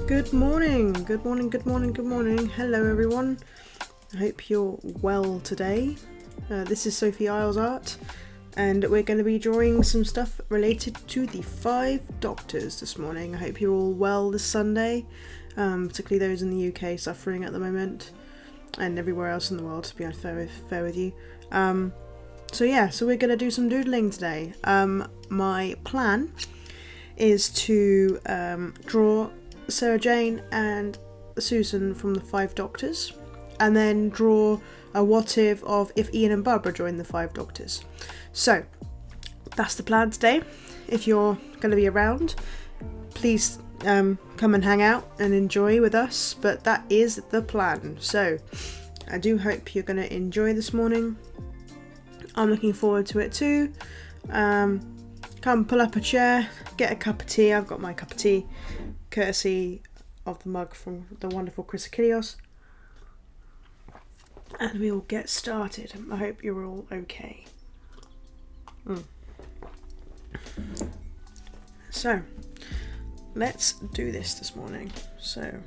Good morning, good morning, good morning, good morning. Hello everyone. I hope you're well today. This is Sophie Isles Art and we're going to be drawing some stuff related to the 5 Doctors this morning. I hope you're all well this Sunday, particularly those in the UK suffering at the moment and everywhere else in the world, to be fair with you. So we're going to do some doodling today. My plan is to draw Sarah Jane and Susan from the 5 Doctors, and then draw a what if of if Ian and Barbara join the 5 Doctors. So that's the plan today. If you're going to be around, please come and hang out and enjoy with us, but that is the plan. So I do hope you're going to enjoy this morning. I'm looking forward to it too. Come pull up a chair, get a cup of tea. I've got my cup of tea, courtesy of the mug from the wonderful Chris Achilles. And we will get started. I hope you're all okay. So, let's do this morning. I'm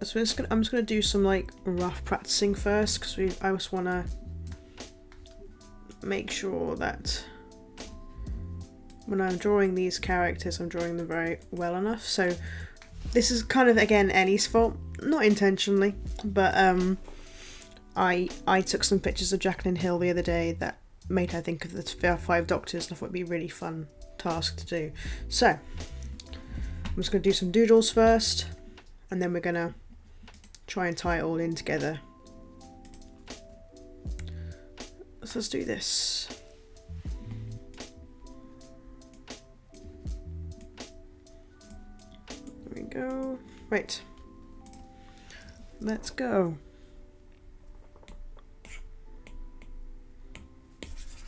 just gonna do some like rough practicing first, because I just want to make sure that when I'm drawing these characters, I'm drawing them very well enough. So this is kind of, again, Ellie's fault, not intentionally, but I took some pictures of Jacqueline Hill the other day that made her think of the 5 Doctors, and I thought it'd be a really fun task to do. So I'm just going to do some doodles first, and then we're going to try and tie it all in together. So let's do this. There we go. Right. Let's go.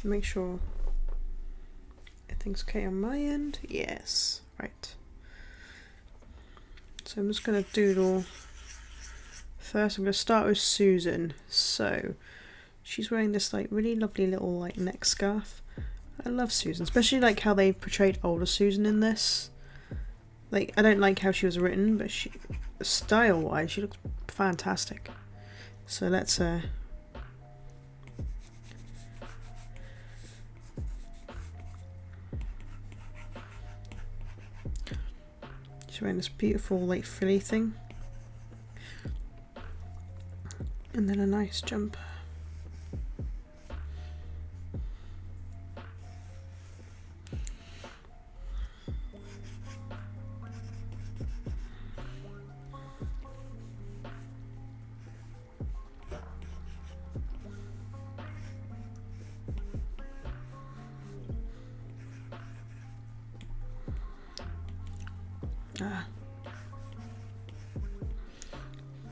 Make sure everything's okay on my end. Yes. Right. So I'm just going to doodle. First I'm going to start with Susan. So she's wearing this like really lovely little like neck scarf. I love Susan, especially like how they portrayed older Susan in this. Like, I don't like how she was written, but style wise she looks fantastic. So let's she's wearing this beautiful like frilly thing, and then a nice jumper.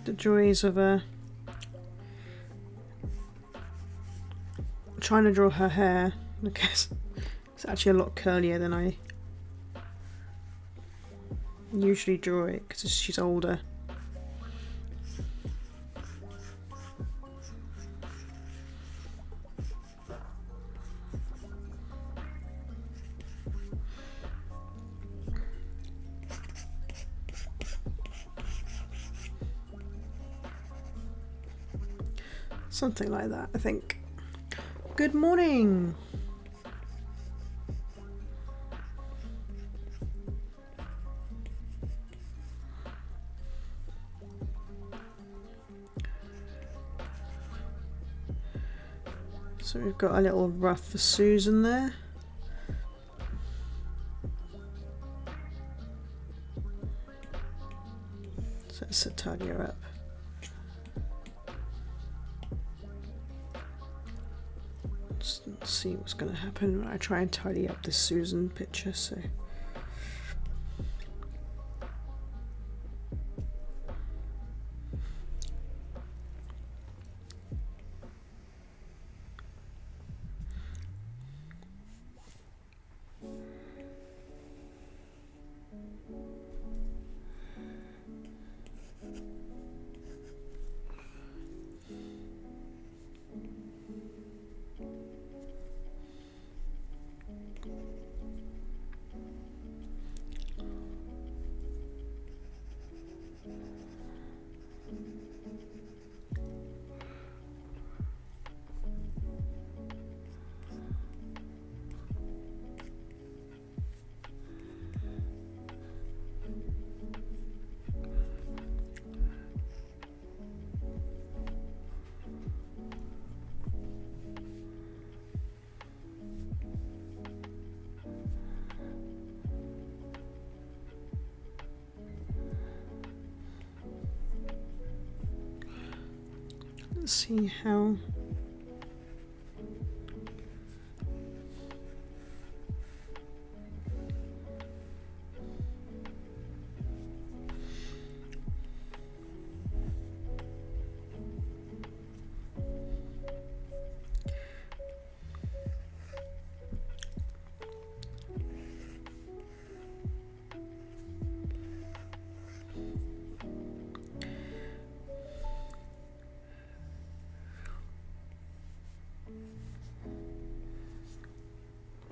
The joys of trying to draw her hair, because it's actually a lot curlier than I usually draw it, because she's older. Something like that, I think. Good morning! So we've got a little ruff for Susan there. So let's tidy her up. Let's see what's going to happen when I try and tidy up this Susan picture. So Let's see how...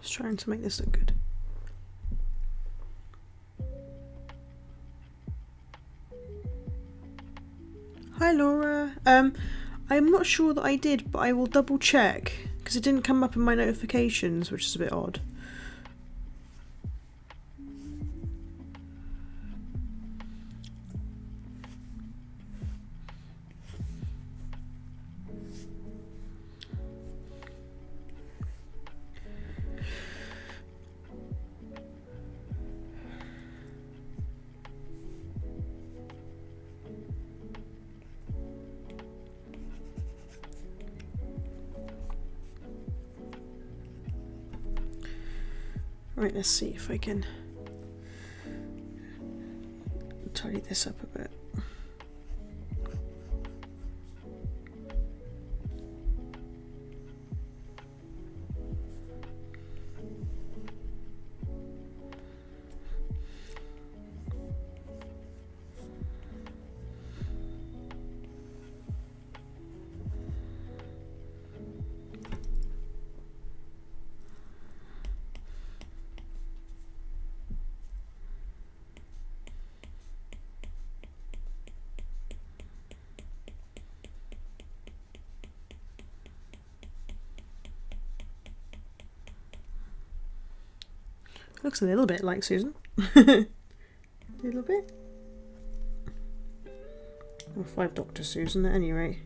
Just trying to make this look good. Hi Laura. I'm not sure that I did, but I will double check because it didn't come up in my notifications, which is a bit odd. Right, let's see if I can tidy this up a bit. Looks a little bit like Susan. A little bit. Or 5 Dr. Susan at any rate.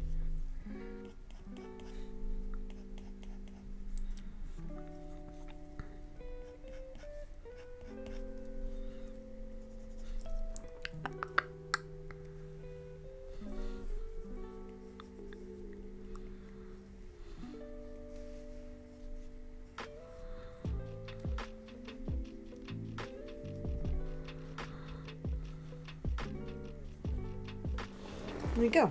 There we go.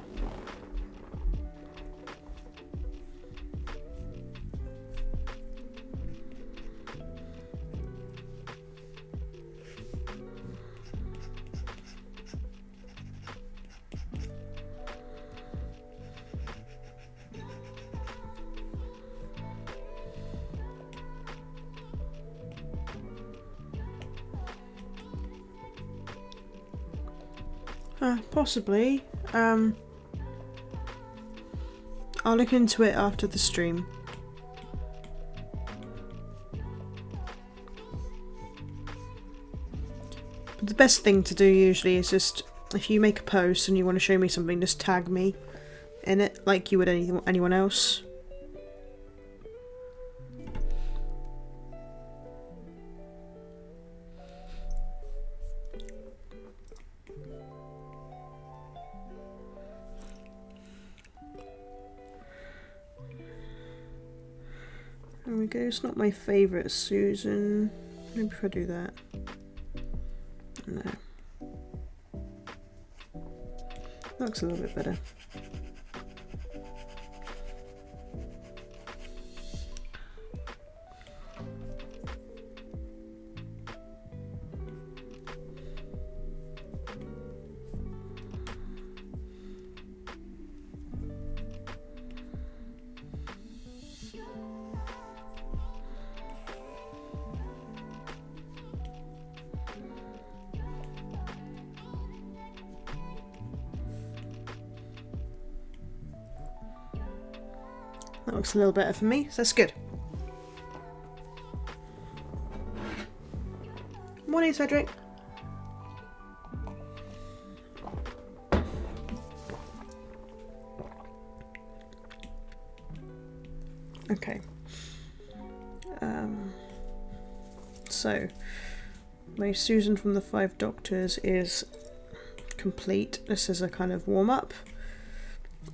Possibly. I'll look into it after the stream. But the best thing to do usually is just, if you make a post and you want to show me something, just tag me in it like you would anyone else. There we go, it's not my favourite Susan. Maybe if I do that. No. Looks a little bit better. That looks a little better for me, so that's good. Morning, Cedric. Okay. So, my Susan from the 5 Doctors is complete. This is a kind of warm-up.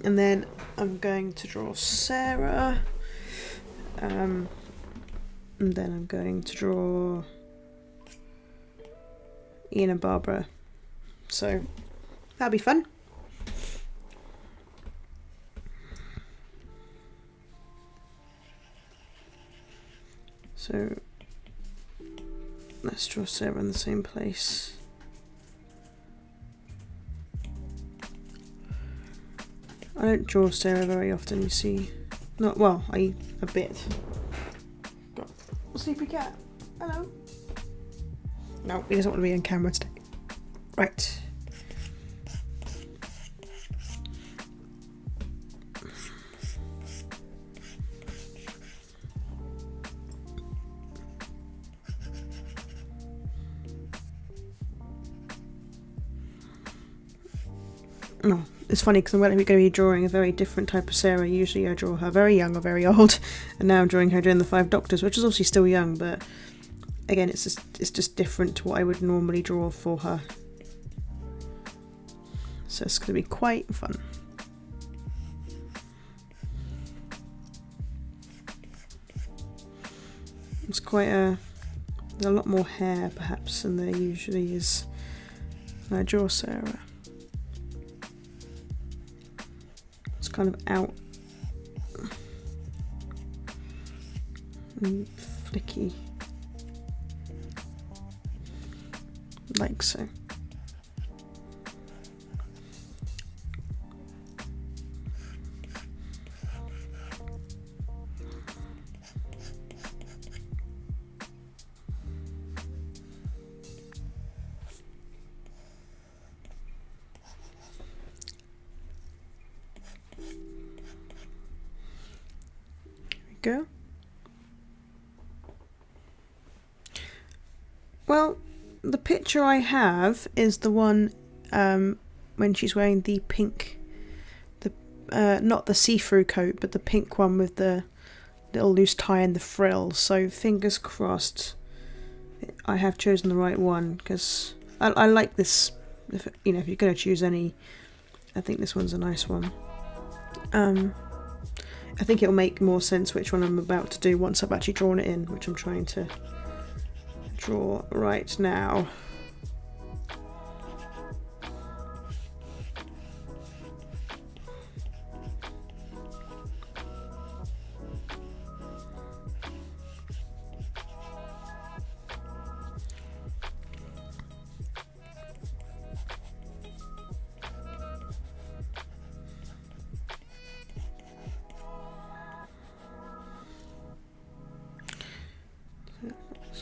And then I'm going to draw Sarah. And then I'm going to draw Ian and Barbara. So that'll be fun. So let's draw Sarah in the same place. I don't draw Sarah very often, you see. Not well, a bit. Got a sleepy cat. Hello. No, he doesn't want to be on camera today. Right. No, it's funny because I'm going to be drawing a very different type of Sarah. Usually I draw her very young or very old, and now I'm drawing her during the Five Doctors, which is obviously still young, but again, it's just different to what I would normally draw for her. So it's going to be quite fun. It's quite there's a lot more hair perhaps than there usually is when I draw Sarah. It's kind of out and flicky, like so. Go. Well, the picture I have is the one when she's wearing the pink, not the see-through coat, but the pink one with the little loose tie and the frills. So fingers crossed I have chosen the right one, because I like this. If you're going to choose any, I think this one's a nice one. I think it'll make more sense which one I'm about to do once I've actually drawn it in, which I'm trying to draw right now.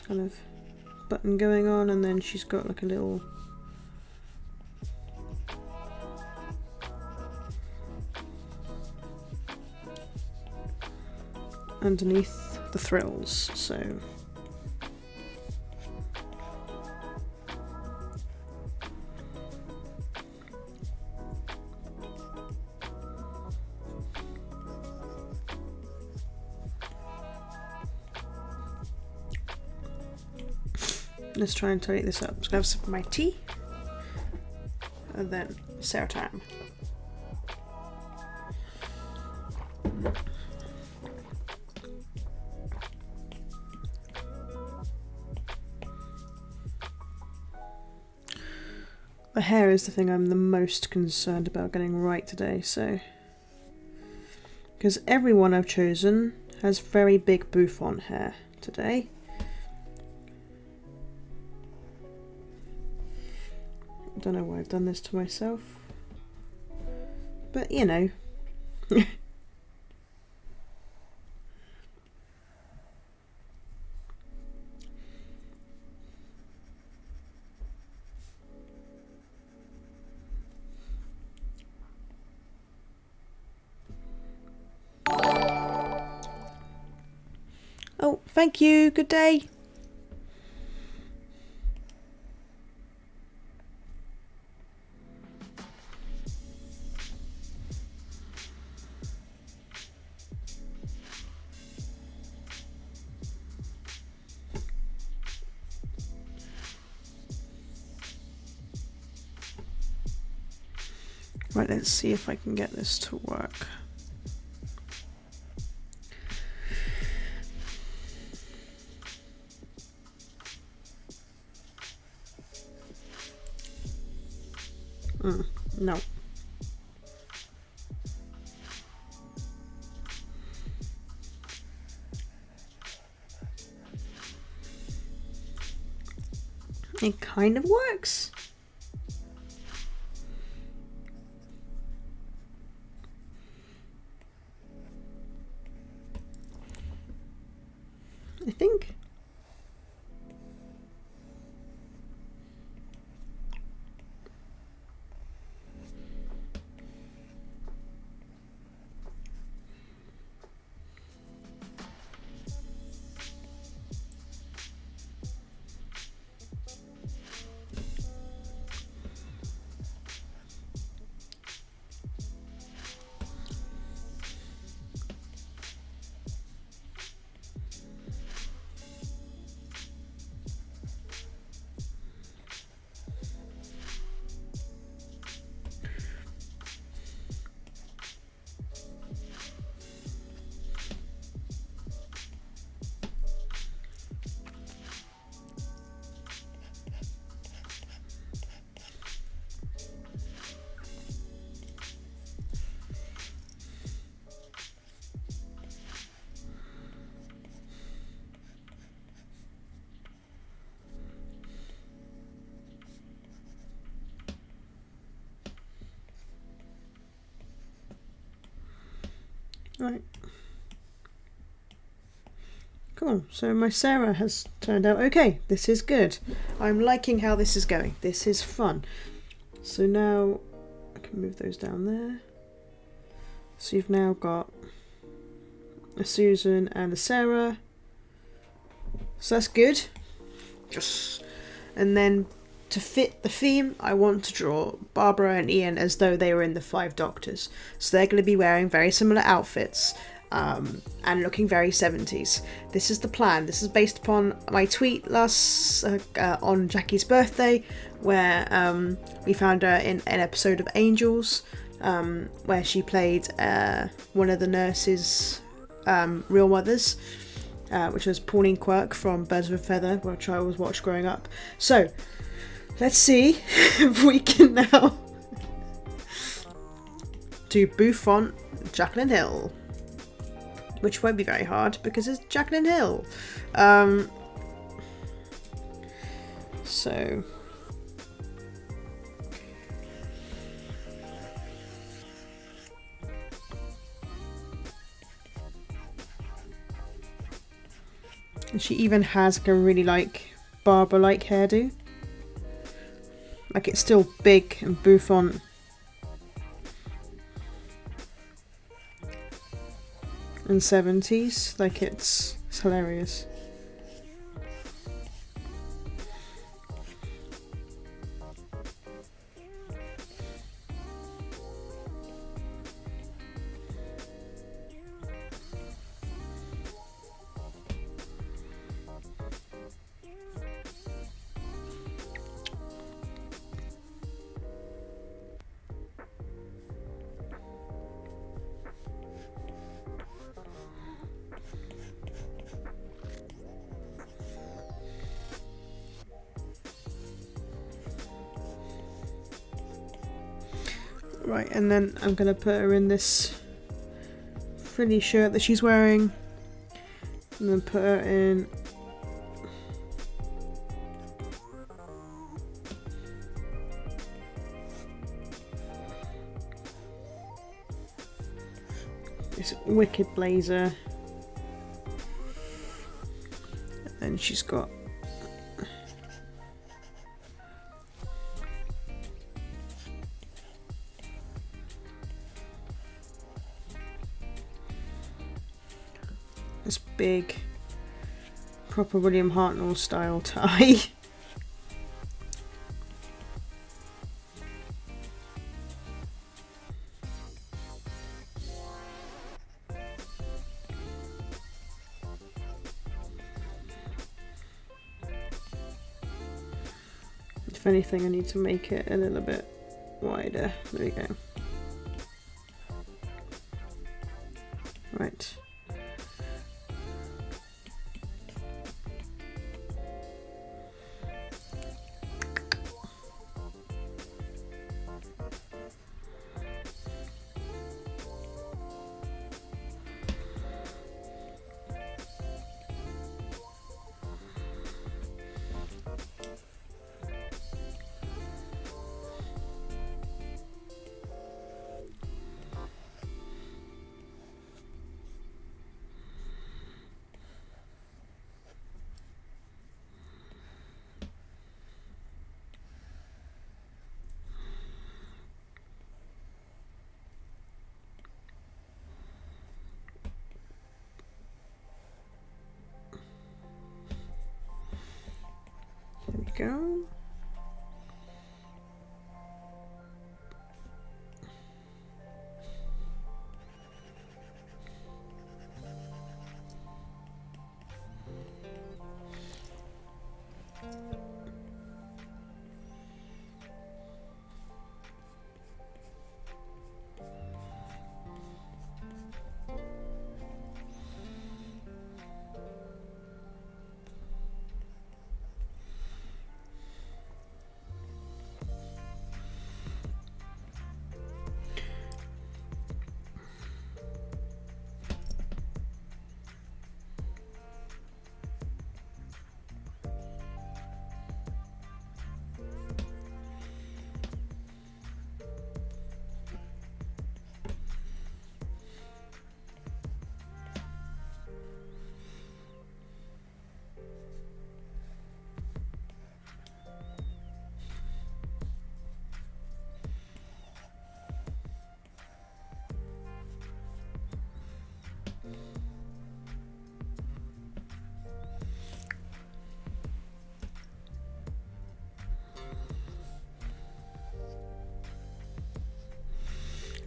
Kind of button going on, and then she's got like a little underneath the thrills, so let's try and tidy this up. I'm just gonna have some of my tea and then Sarah time. The hair is the thing I'm the most concerned about getting right today, so because everyone I've chosen has very big bouffant hair today. I don't know why I've done this to myself, but you know. Oh, thank you, good day. Right, let's see if I can get this to work. No. It kind of works. I think. Right. Cool. So my Sarah has turned out okay. This is good. I'm liking how this is going. This is fun. So now I can move those down there. So you've now got a Susan and a Sarah. So that's good. Yes. And then to fit the theme, I want to draw Barbara and Ian as though they were in the Five Doctors. So they're going to be wearing very similar outfits and looking very 70s. This is the plan. This is based upon my tweet last on Jackie's birthday, where we found her in an episode of Angels, where she played one of the nurses' real mothers, which was Pauline Quirk from Birds of a Feather, which I always watched growing up. So let's see if we can now do Buffon Jacqueline Hill, which won't be very hard because it's Jacqueline Hill. So and she even has like a really Barbara-like hairdo. Like it's still big and bouffant. And 70s. Like it's hilarious. Right, and then I'm going to put her in this frilly shirt that she's wearing. And then put her in this wicked blazer. And then she's got this big, proper William Hartnell style tie. If anything, I need to make it a little bit wider. There we go. Right. There we go.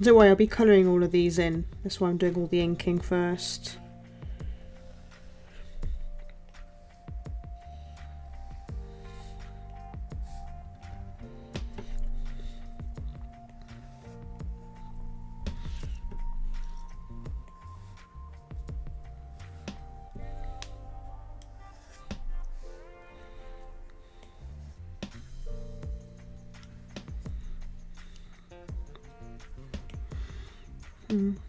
Don't worry, I'll be colouring all of these in. That's why I'm doing all the inking first.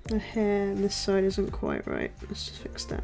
The hair on this side isn't quite right. Let's just fix that.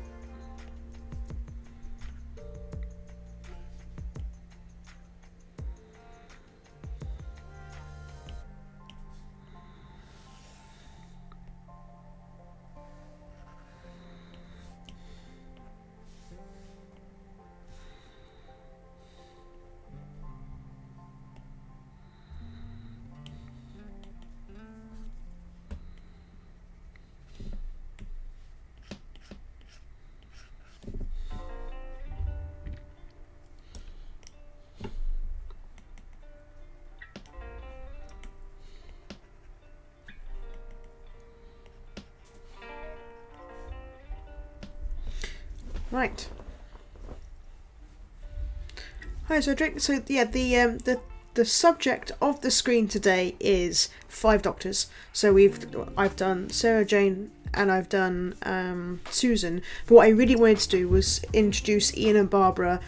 Right. Hi, Cedric. So yeah, the subject of the screen today is 5 Doctors. So I've done Sarah Jane and I've done Susan. But what I really wanted to do was introduce Ian and Barbara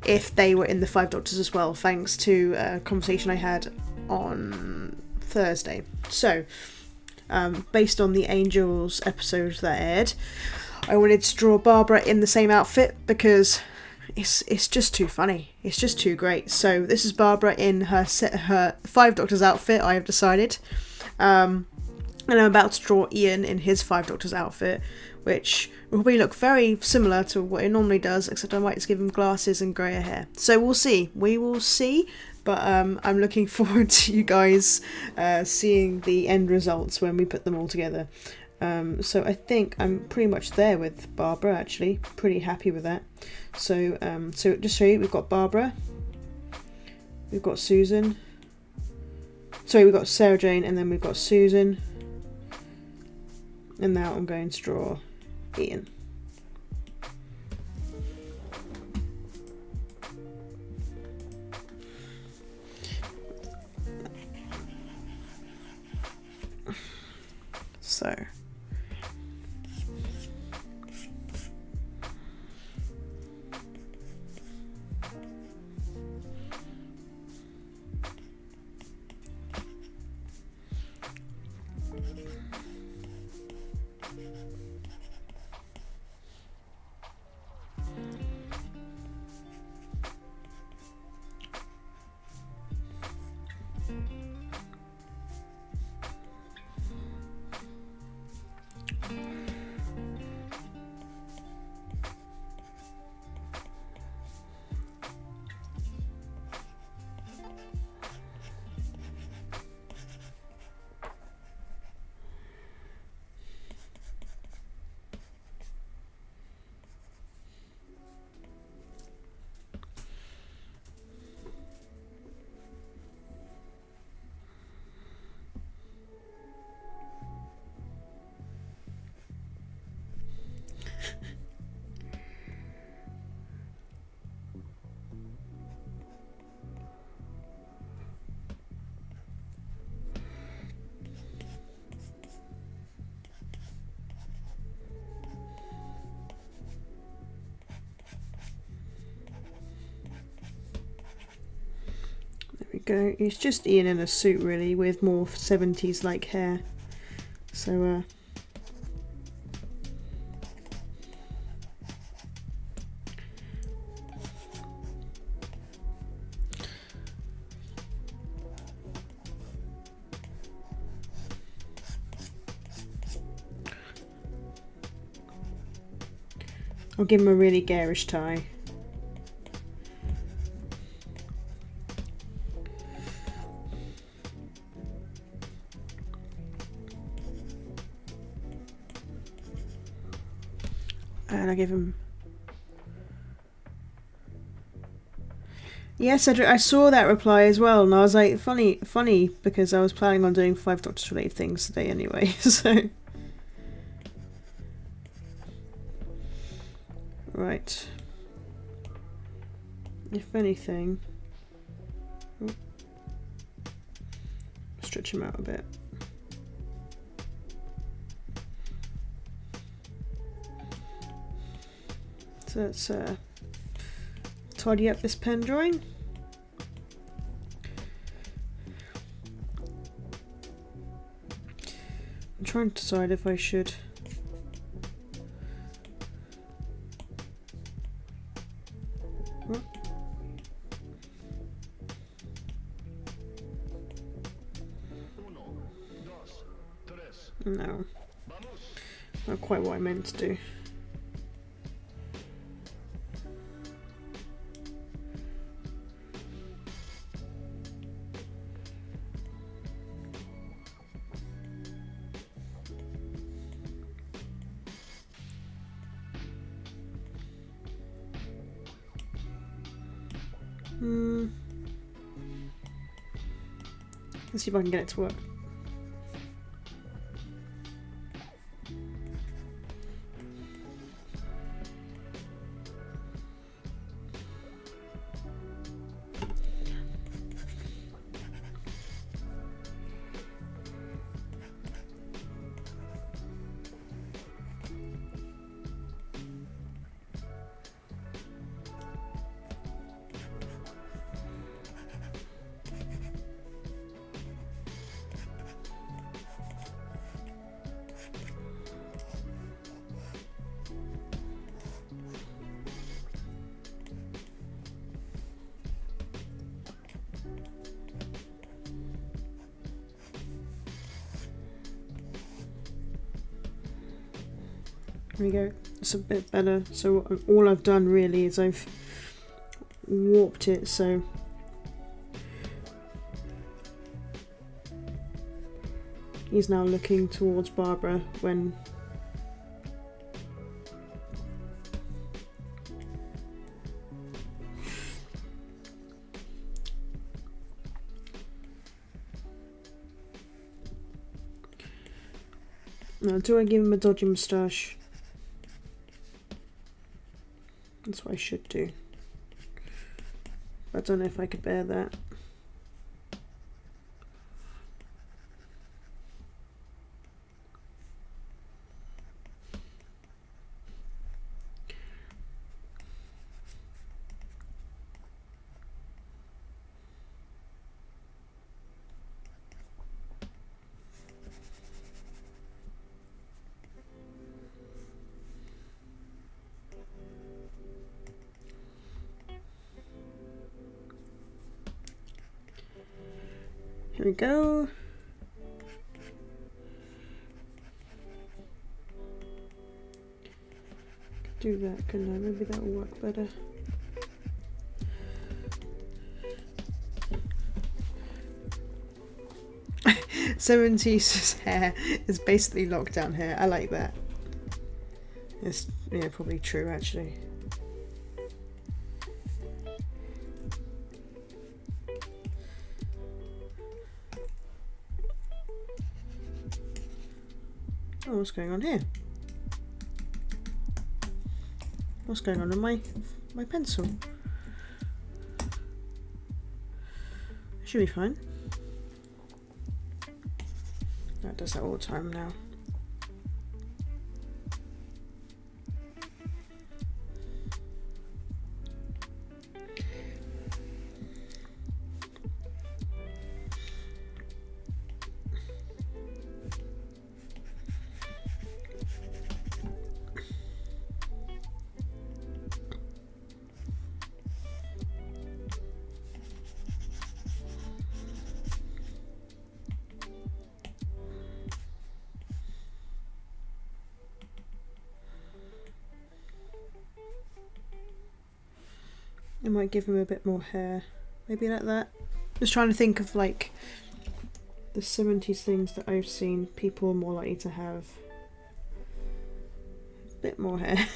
if they were in the 5 Doctors as well, thanks to a conversation I had on Thursday. So based on the Angels episode that aired, I wanted to draw Barbara in the same outfit because it's just too funny. It's just too great. So this is Barbara in her 5 Doctors outfit, I have decided. And I'm about to draw Ian in his 5 Doctors outfit, which will probably look very similar to what it normally does, except I might just give him glasses and greyer hair. So we'll see. We will see. But I'm looking forward to you guys seeing the end results when we put them all together. So I think I'm pretty much there with Barbara, actually. Pretty happy with that. So so just show you, we've got Barbara, we've got Susan, sorry, we've got Sarah Jane, and then we've got Susan, and now I'm going to draw Ian. So It's just Ian in a suit really, with more 70s like hair. So I'll give him a really garish tie. And I give him... Yes, I saw that reply as well, and I was like, funny, because I was planning on doing 5 Doctors related things today anyway, so... Right. If anything... Stretch him out a bit. So let's tidy up this pen drawing. I'm trying to decide if I should no, not quite what I meant to do. Let's see if I can get it to work. There we go, it's a bit better. So all I've done really is I've warped it so he's now looking towards Barbara when now, do I give him a dodgy moustache? That's what I should do. I don't know if I could bear that. Here we go. Could do that, couldn't I? Maybe that will work better. '70s hair is basically lockdown hair. I like that. It's probably true actually. Oh, what's going on here? What's going on with my pencil? Should be fine. That does that all the time now. It might give him a bit more hair. Maybe like that. Just trying to think of like the 70s things that I've seen people are more likely to have a bit more hair.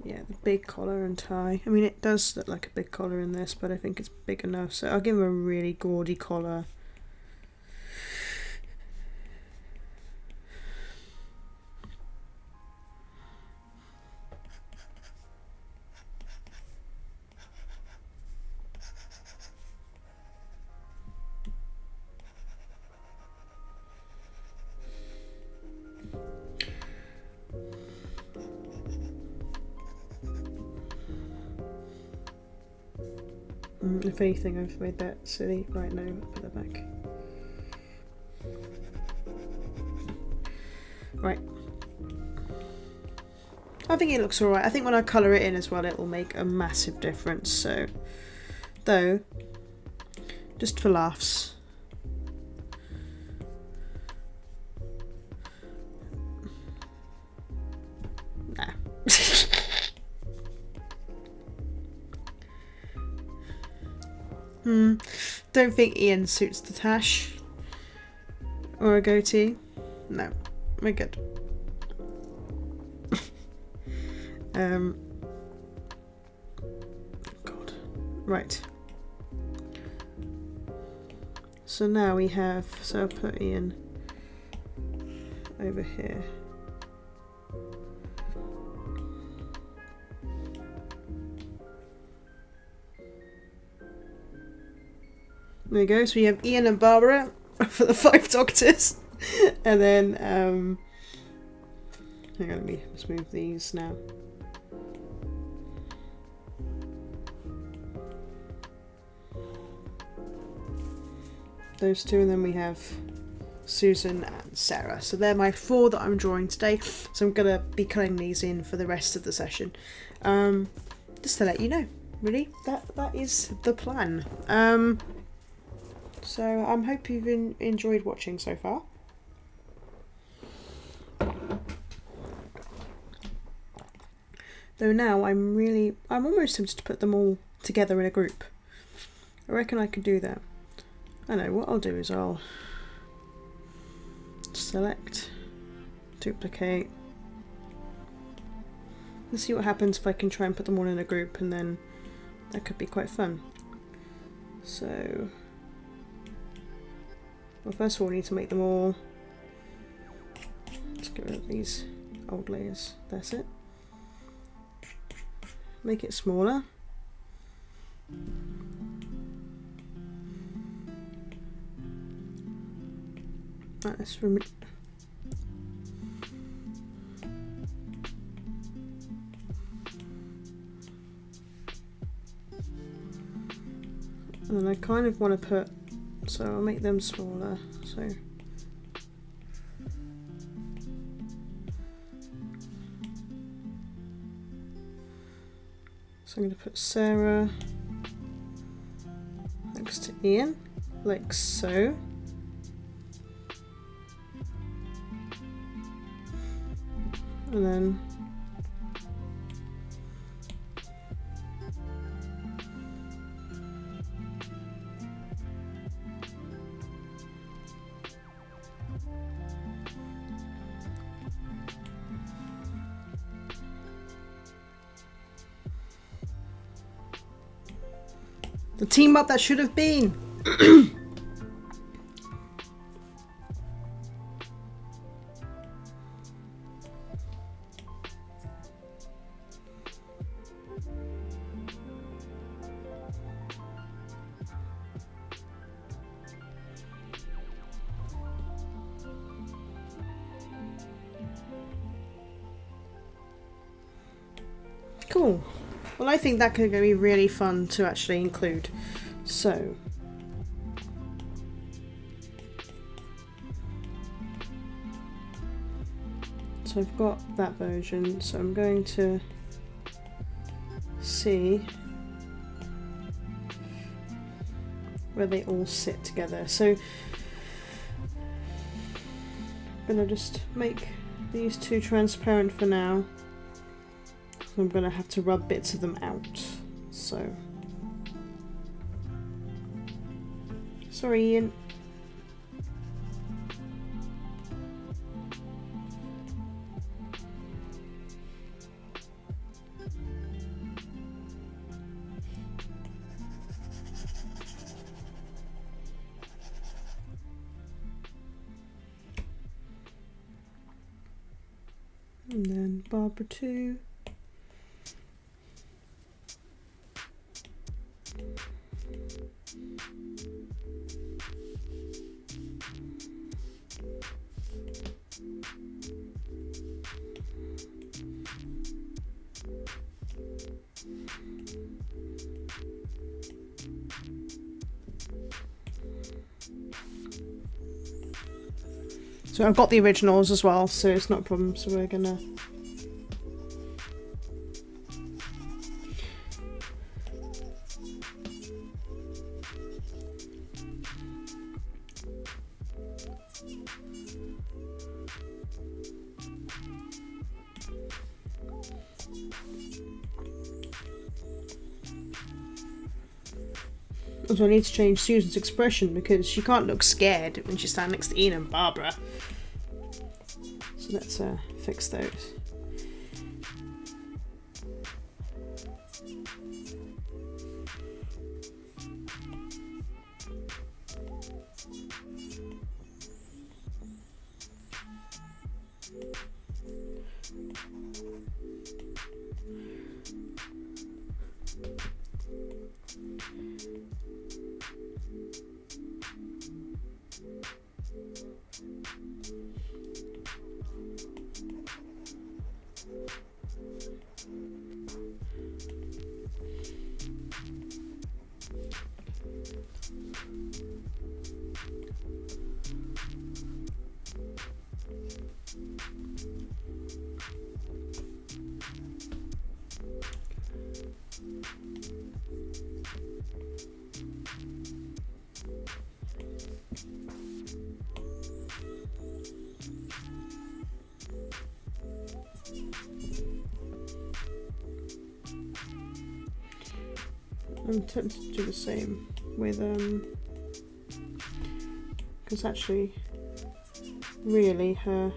Yeah, the big collar and tie. I mean, it does look like a big collar in this, but I think it's big enough. So I'll give him a really gaudy collar. If anything, I've made that silly. Right, no, I'll put that back. Right. I think it looks alright. I think when I colour it in as well, it will make a massive difference. So, though, just for laughs. Nah. Don't think Ian suits the tash or a goatee. No, we're good. God. Right. So now we have, so I'll put Ian over here. There we go, so we have Ian and Barbara for the 5 Doctors. And then, hang on, let me just move these now. Those two, and then we have Susan and Sarah. So they're my 4 that I'm drawing today. So I'm going to be cutting these in for the rest of the session. Just to let you know, really, that is the plan. So I hope you've enjoyed watching so far. Though now I'm almost tempted to put them all together in a group. I reckon I could do that. I know, what I'll do is I'll select, duplicate. Let's see what happens if I can try and put them all in a group, and then that could be quite fun. So, well, first of all, we need to make them all. Let's get rid of these old layers. That's it. Make it smaller. Right, let's remove. And then I kind of want to put, so I'll make them smaller. So I'm going to put Sarah next to Ian, like so. And then the team up that should have been. Well, I think that could be really fun to actually include. So I've got that version, so I'm going to see where they all sit together. So I'm going to just make these two transparent for now. I'm going to have to rub bits of them out. So sorry, Ian. And then Barbara too. So I've got the originals as well, so it's not a problem. So we're gonna also I need to change Susan's expression because she can't look scared when she's standing next to Ian and Barbara. So let's fix those. I'm tempted to do the same with because actually really her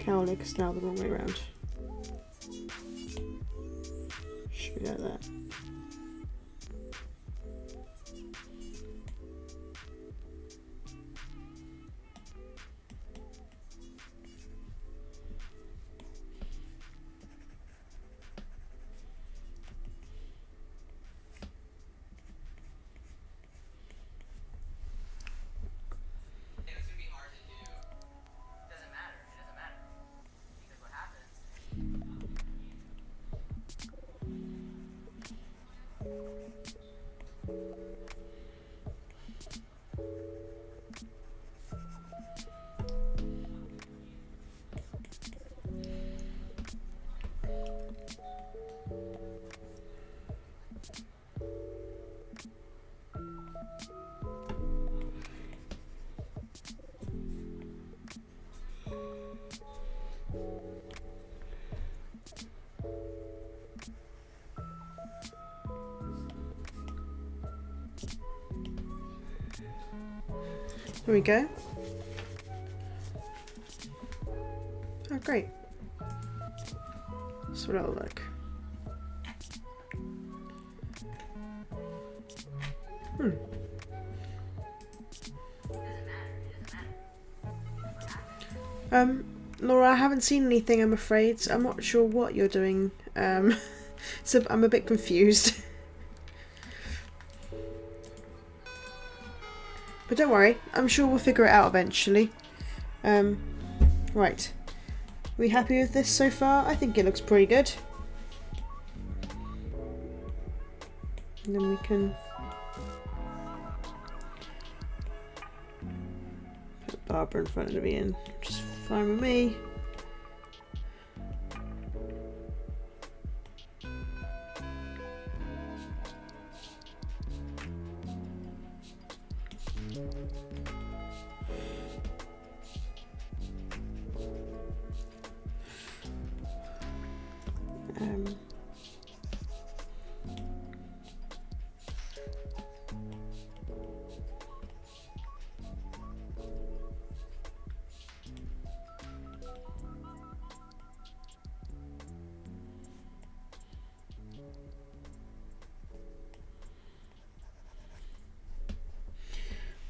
cowlick is now the wrong way around. Should be like that. There we go. Oh, great. That's what it'll look. Laura, I haven't seen anything, I'm afraid. I'm not sure what you're doing. So I'm a bit confused. But don't worry, I'm sure we'll figure it out eventually. Right. Are we happy with this so far? I think it looks pretty good. And then we can put Barbara in front of Ian, which is fine with me.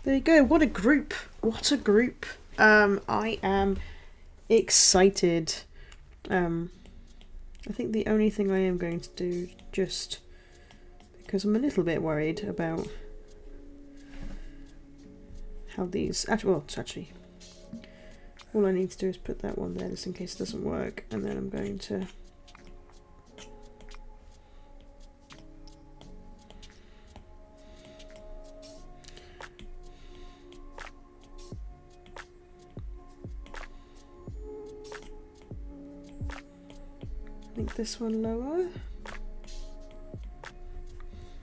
There you go. What a group. What a group. I am excited. I think the only thing I am going to do, just because I'm a little bit worried about how these... actually, all I need to do is put that one there just in case it doesn't work, and then I'm going to... make this one lower.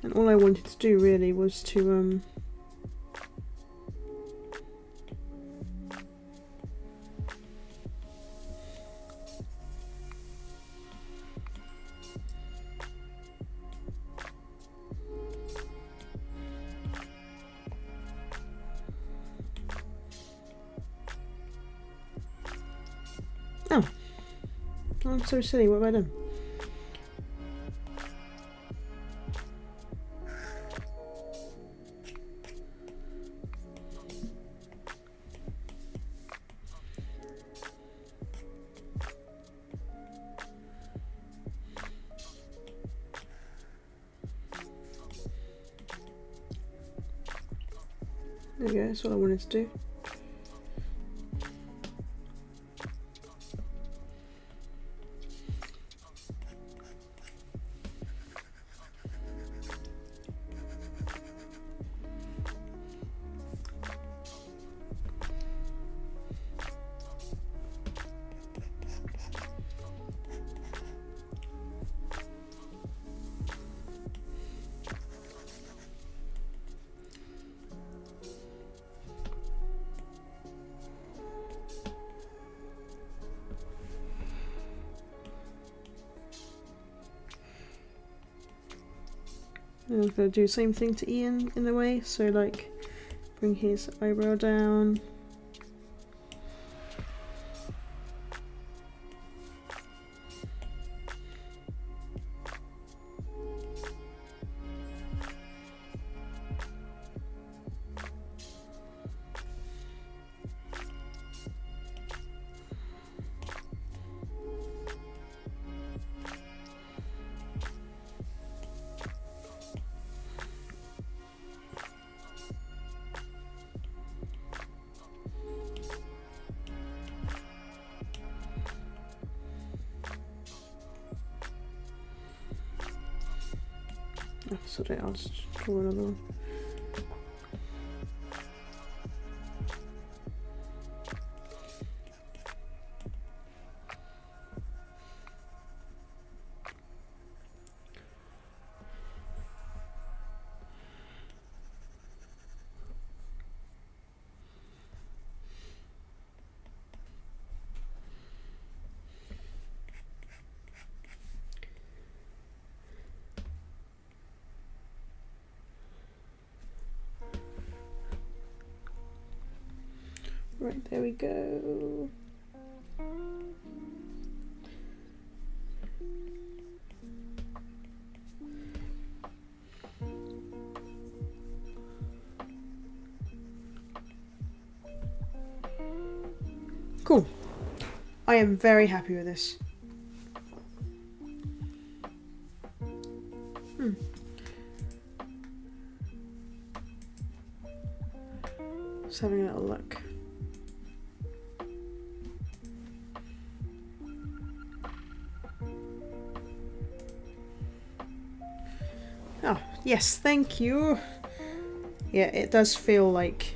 And all I wanted to do really was to oh, I'm so silly, what have I done? There we go, that's what I wanted to do. I'm going to do the same thing to Ian in a way, so like bring his eyebrow down. Sorry, I'll just draw another one. Right, there we go. Cool. I am very happy with this. Just having a little look. Oh, Yes, thank you. Yeah, it does feel like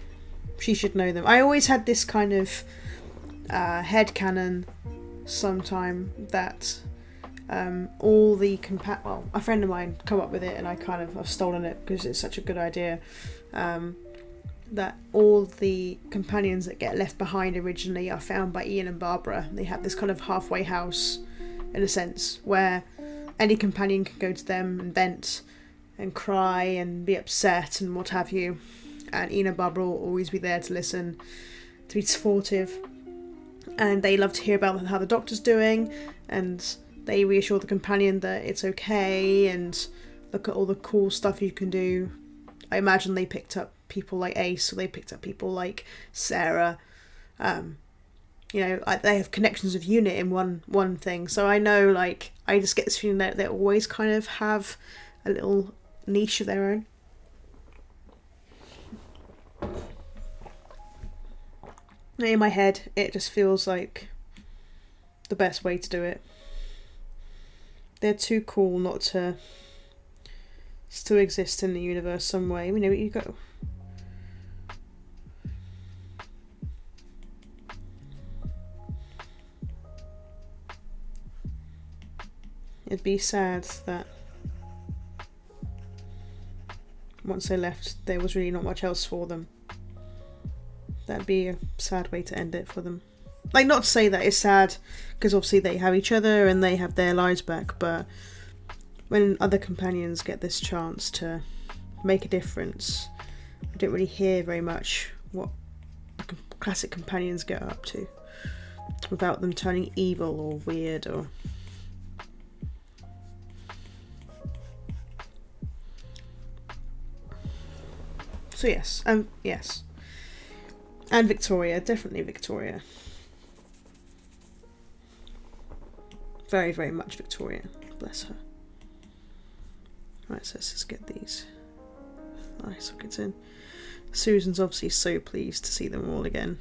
she should know them. I always had this kind of headcanon sometime that all the well, a friend of mine come up with it, and I've stolen it because it's such a good idea. That all the companions that get left behind originally are found by Ian and Barbara. They have this kind of halfway house, in a sense, where any companion can go to them and vent and cry and be upset and what have you. And Ian and Barbara will always be there to listen, to be supportive. And they love to hear about how the doctor's doing, and they reassure the companion that it's okay and look at all the cool stuff you can do. I imagine they picked up people like Ace, or they picked up people like Sarah. They have connections with Unit in one thing. So I know, like, I just get this feeling that they always kind of have a little niche of their own. In my head, it just feels like the best way to do it. They're too cool not to still exist in the universe some way. You go. It'd be sad that once they left, there was really not much else for them. That'd be a sad way to end it for them. Like, not to say that it's sad, because obviously they have each other and they have their lives back, but when other companions get this chance to make a difference, I don't really hear very much what classic companions get up to without them turning evil or weird or... So yes. And Victoria, definitely Victoria. Very, very much Victoria. Bless her. Right, so let's just get these eye sockets in. Susan's obviously so pleased to see them all again.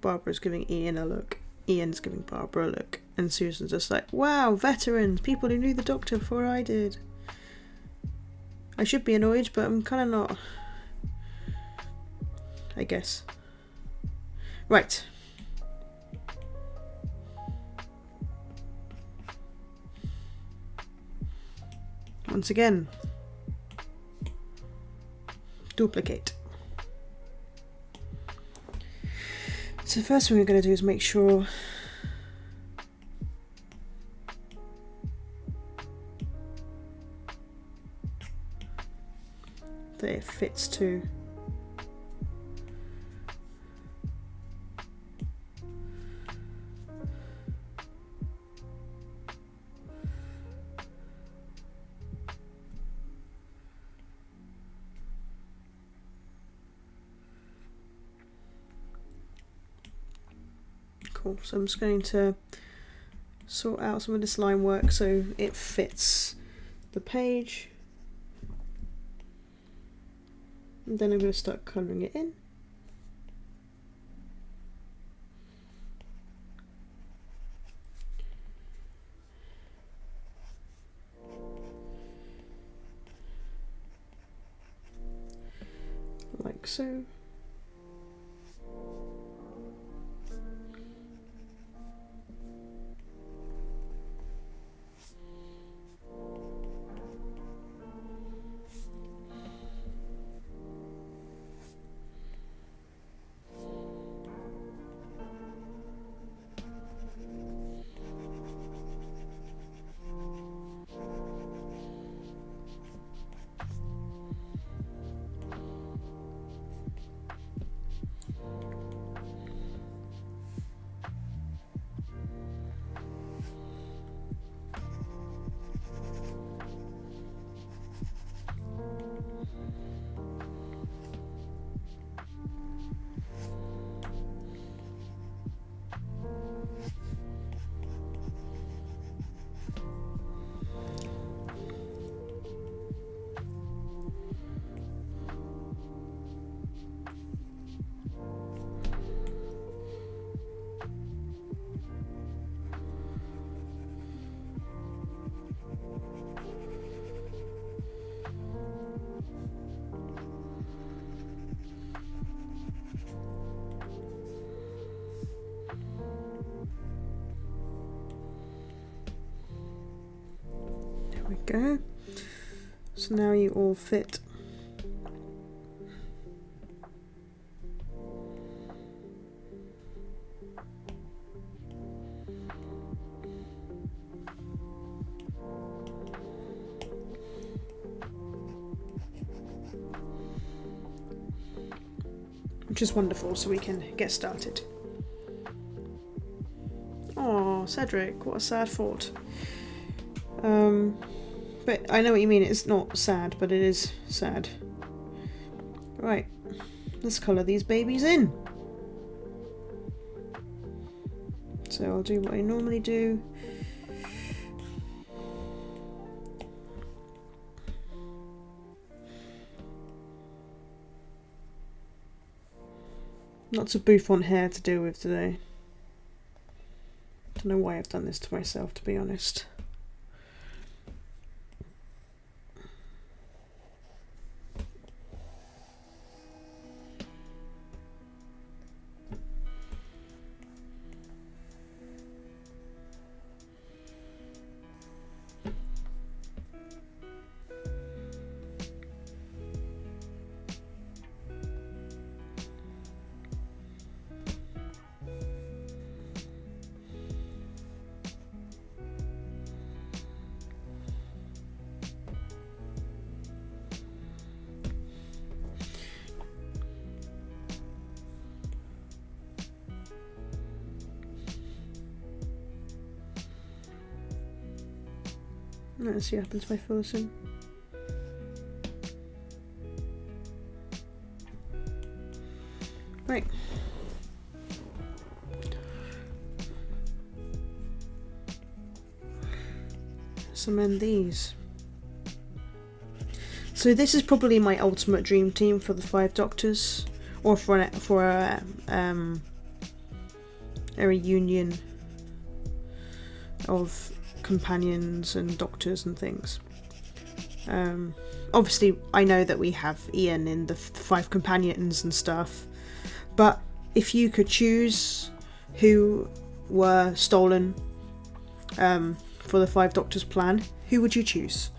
Barbara's giving Ian a look. Ian's giving Barbara a look. And Susan's just like, wow, veterans, people who knew the Doctor before I did. I should be annoyed, but I'm kind of not. I guess. Right. Once again. Duplicate. So the first thing we're going to do is make sure that it fits to cool. So I'm just going to sort out some of this line work so it fits the page. And then I'm going to start colouring it in. Like so. go. So now you all fit. Which is wonderful, so we can get started. Oh, Cedric, what a sad thought. But I know what you mean, it's not sad, but it is sad. Right, let's colour these babies in. So I'll do what I normally do. Lots of bouffant hair to deal with today. Don't know why I've done this to myself, to be honest. Let's see what happens if I fill this in. Right. Cement these. So this is probably my ultimate dream team for the 5 Doctors, or for a reunion of companions and doctors and things. Obviously I know that we have Ian in the 5 companions and stuff, but if you could choose who were stolen for the 5 Doctors plan, who would you choose?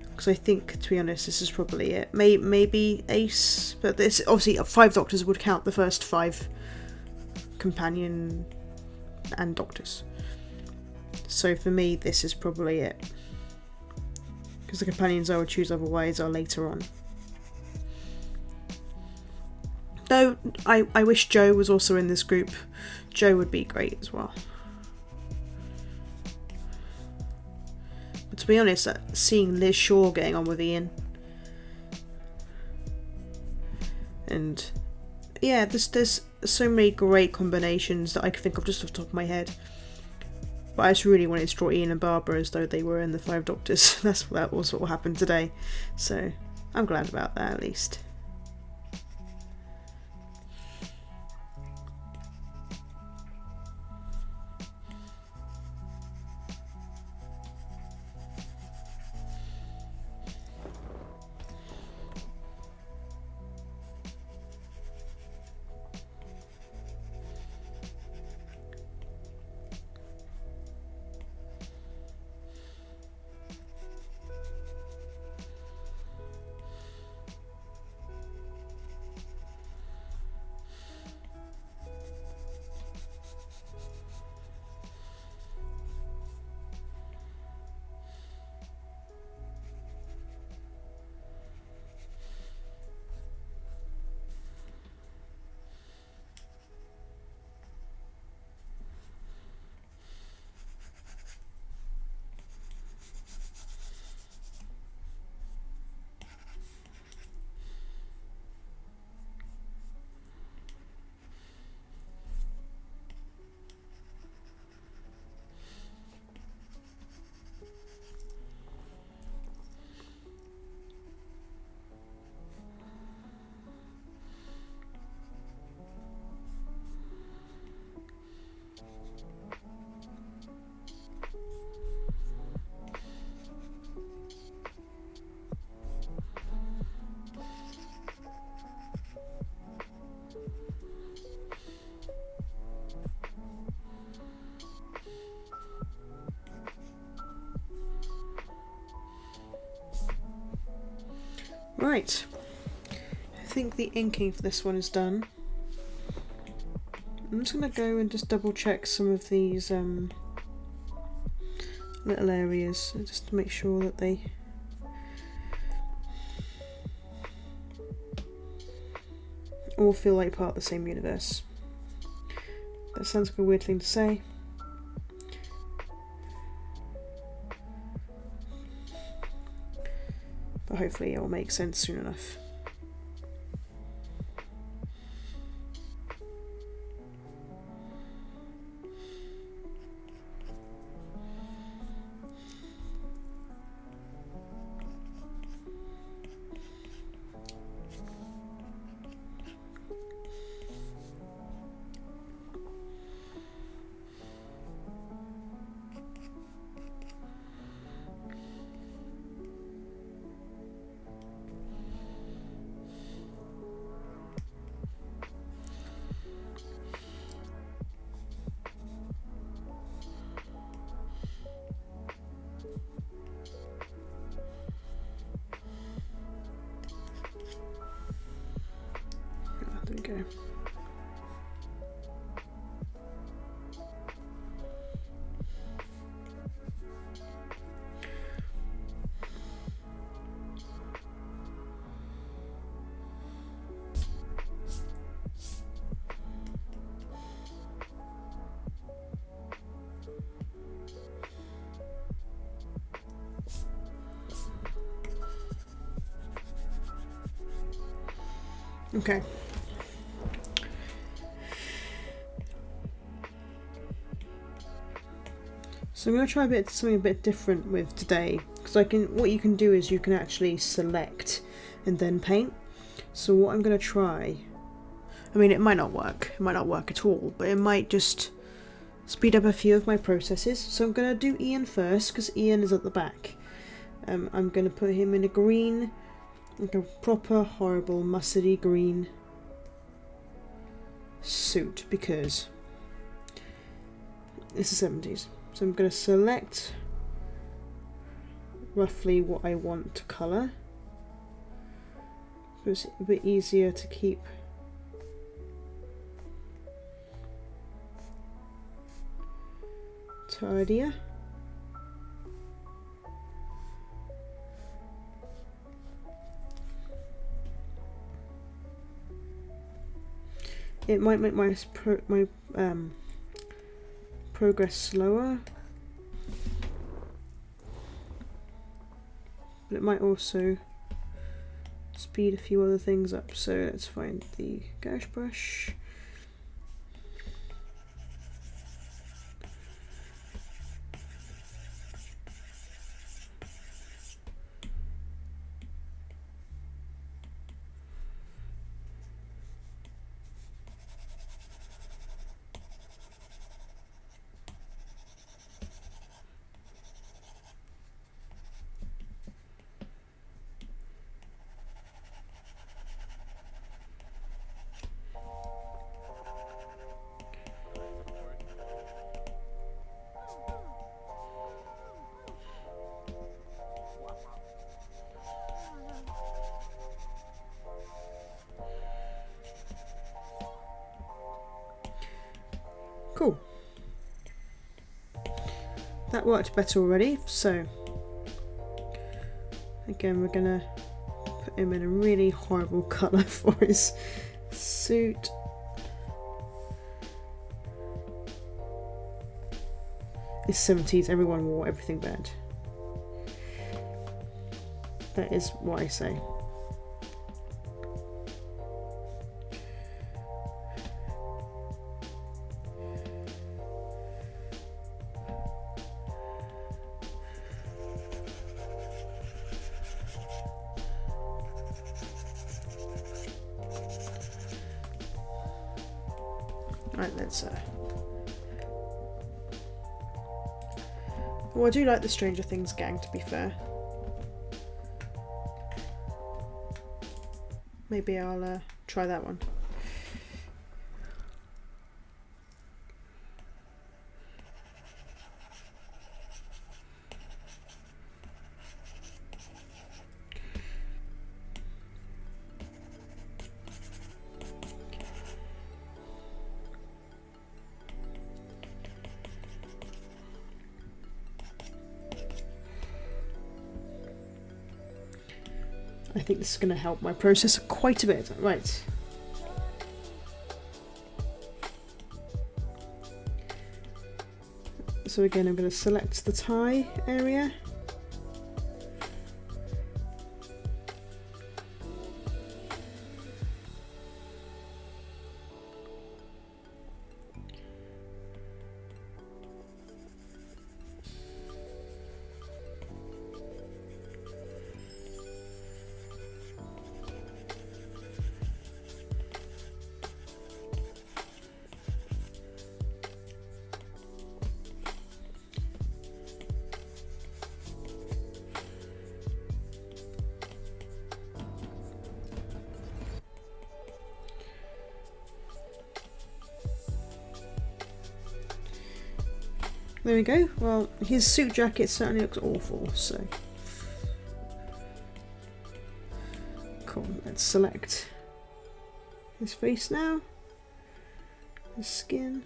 Because I think, to be honest, this is probably it. Maybe Ace, but this obviously 5 Doctors would count the first 5 companion and doctors. So for me, this is probably it. Because the companions I would choose otherwise are later on. Though I wish Joe was also in this group. Joe would be great as well. But to be honest, seeing Liz Shaw getting on with Ian, and yeah, there's so many great combinations that I can think of just off the top of my head. But I just really wanted to draw Ian and Barbara as though they were in the 5 Doctors. That was what happened today. So I'm glad about that at least. Right, I think the inking for this one is done. I'm just going to go and just double check some of these little areas just to make sure that they all feel like part of the same universe. That sounds like a weird thing to say. But hopefully it will make sense soon enough. There we go. Okay. So I'm going to try something a bit different with today, because what you can do is you can actually select and then paint. So what I'm going to try, I mean, it might not work at all, but it might just speed up a few of my processes. So I'm going to do Ian first, because Ian is at the back. I'm going to put him in a green, like a proper horrible mustardy green suit, because it's the 70s. So I'm going to select roughly what I want to colour. So it's a bit easier to keep tidier. It might make my progress slower, but it might also speed a few other things up. So let's find the gouache brush. Cool. That worked better already, so again we're gonna put him in a really horrible colour for his suit. It's 70s, everyone wore everything bad. That is what I say. Right, let's well, I do like the Stranger Things gang, to be fair. Maybe I'll try that one. I think this is going to help my process quite a bit. Right. So again, I'm going to select the tie area. There we go. Well, his suit jacket certainly looks awful, so. Cool, let's select his face now. His skin.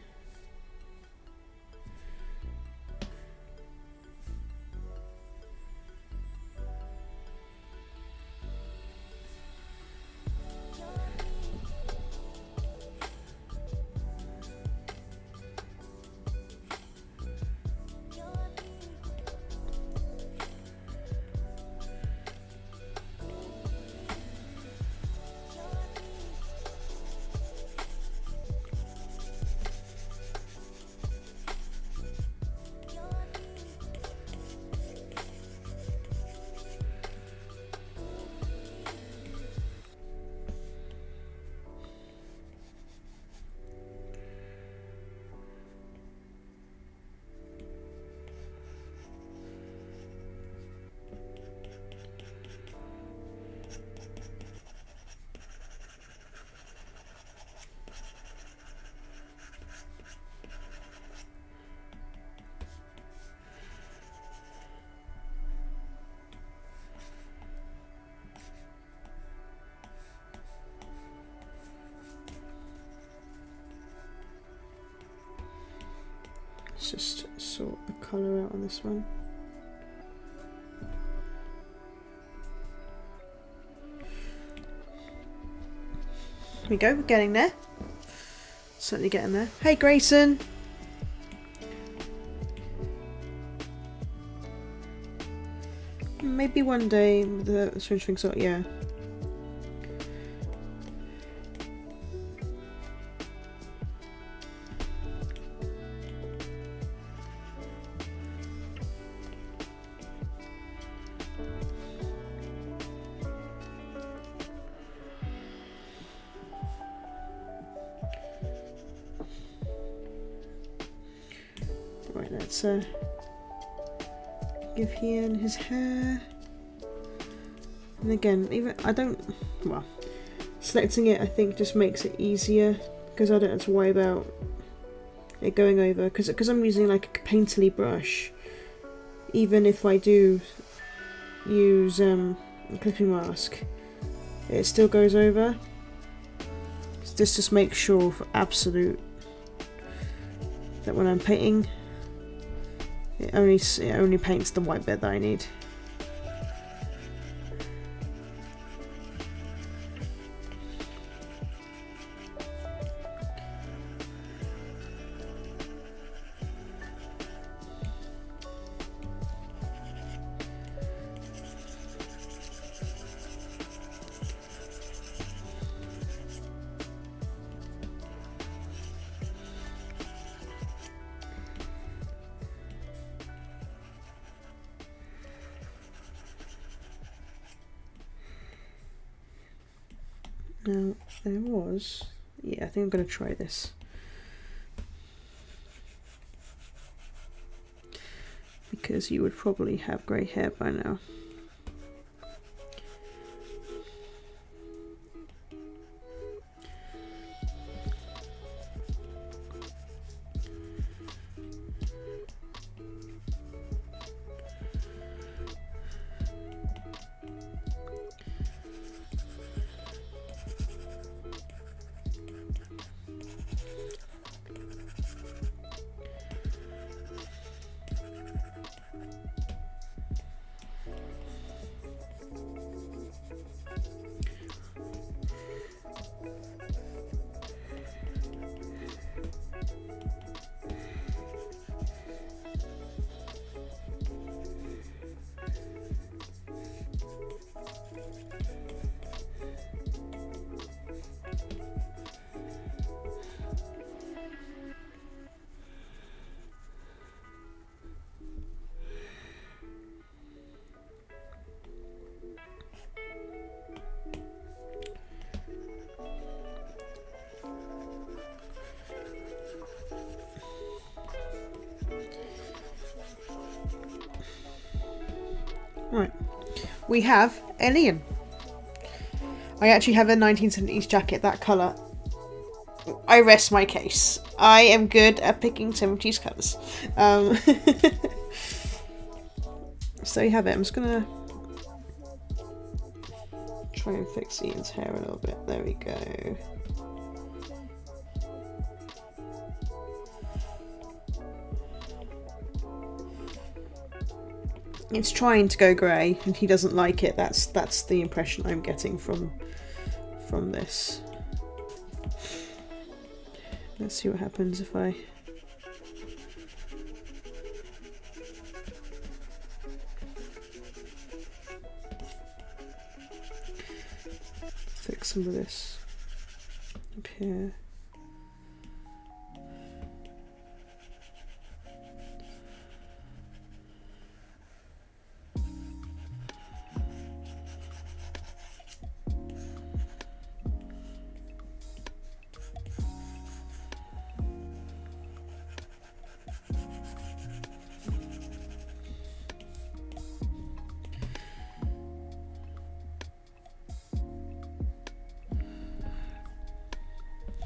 Let's just sort the colour out on this one. Here we go, we're getting there. Certainly getting there. Hey Grayson! Maybe one day the Strange Things are, yeah. Right, let's give Ian his hair. And again, even well, selecting it I think just makes it easier because I don't have to worry about it going over because I'm using like a painterly brush. Even if I do use a clipping mask, it still goes over. So this just makes sure for absolute that when I'm painting, it only paints the white bit that I need. Now, there was... yeah, I think I'm going to try this. Because you would probably have grey hair by now. Right. We have an Ian. I actually have a 1970s jacket, that colour. I rest my case. I am good at picking 70s colours. So you have it. I'm just gonna try and fix Ian's hair a little bit. There we go. It's trying to go grey and he doesn't like it. That's the impression I'm getting from this. Let's see what happens if I fix some of this up here.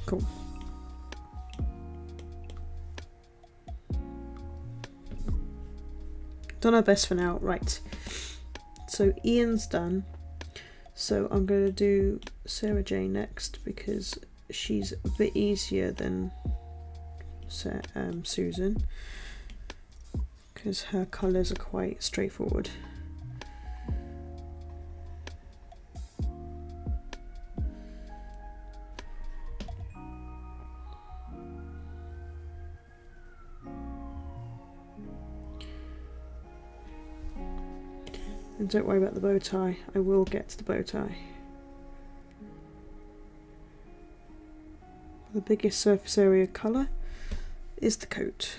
Cool. Done our best for now. Right. So Ian's done. So I'm going to do Sarah J next because she's a bit easier than Susan because her colours are quite straightforward. And don't worry about the bow tie, I will get to the bow tie. The biggest surface area colour is the coat.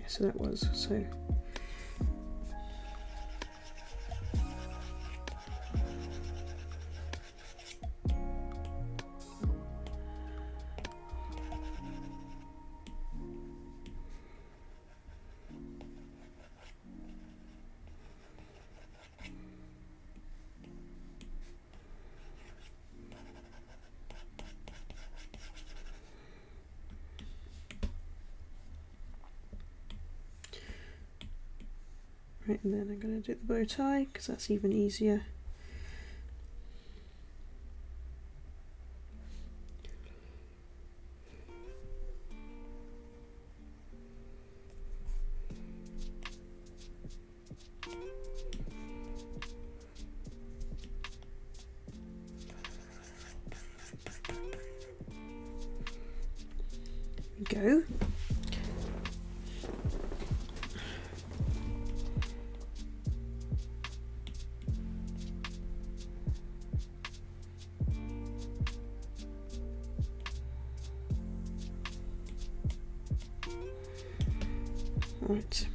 So that was so. Right, and then I'm going to do the bow tie because that's even easier. There we go. Right.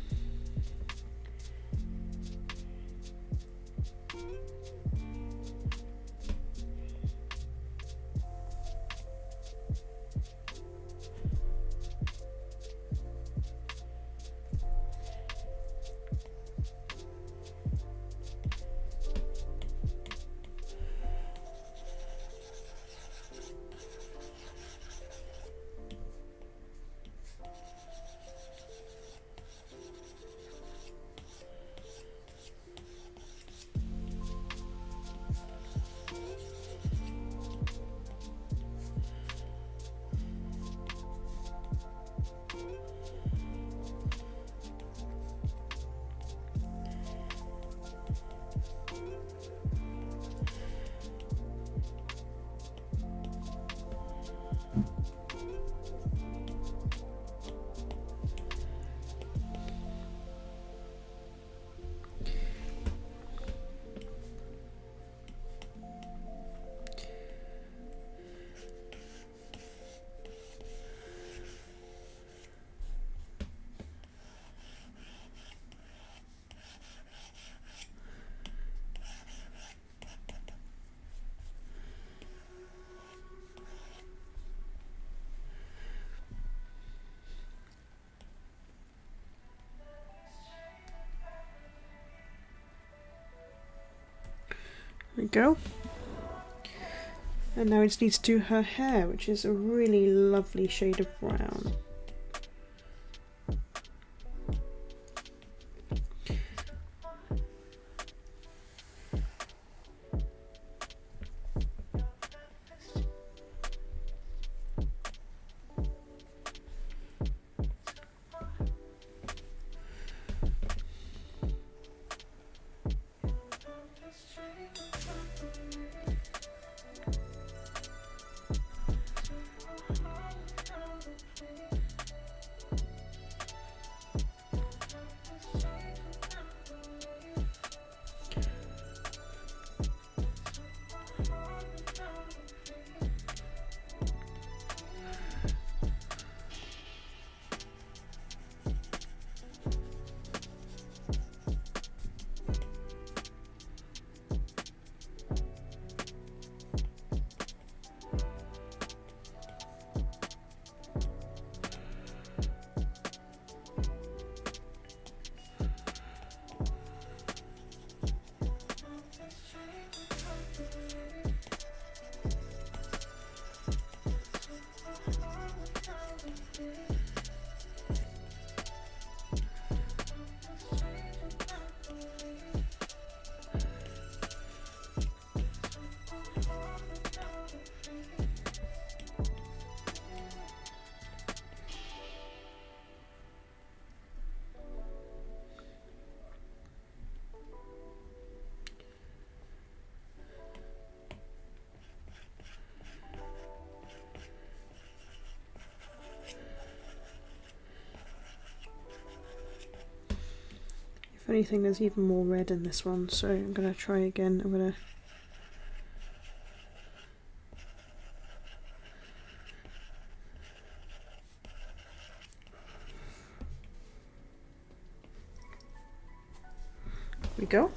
go. And now we just need to do her hair, which is a really lovely shade of brown. If anything, there's even more red in this one, so I'm going to try again. I'm going to we go.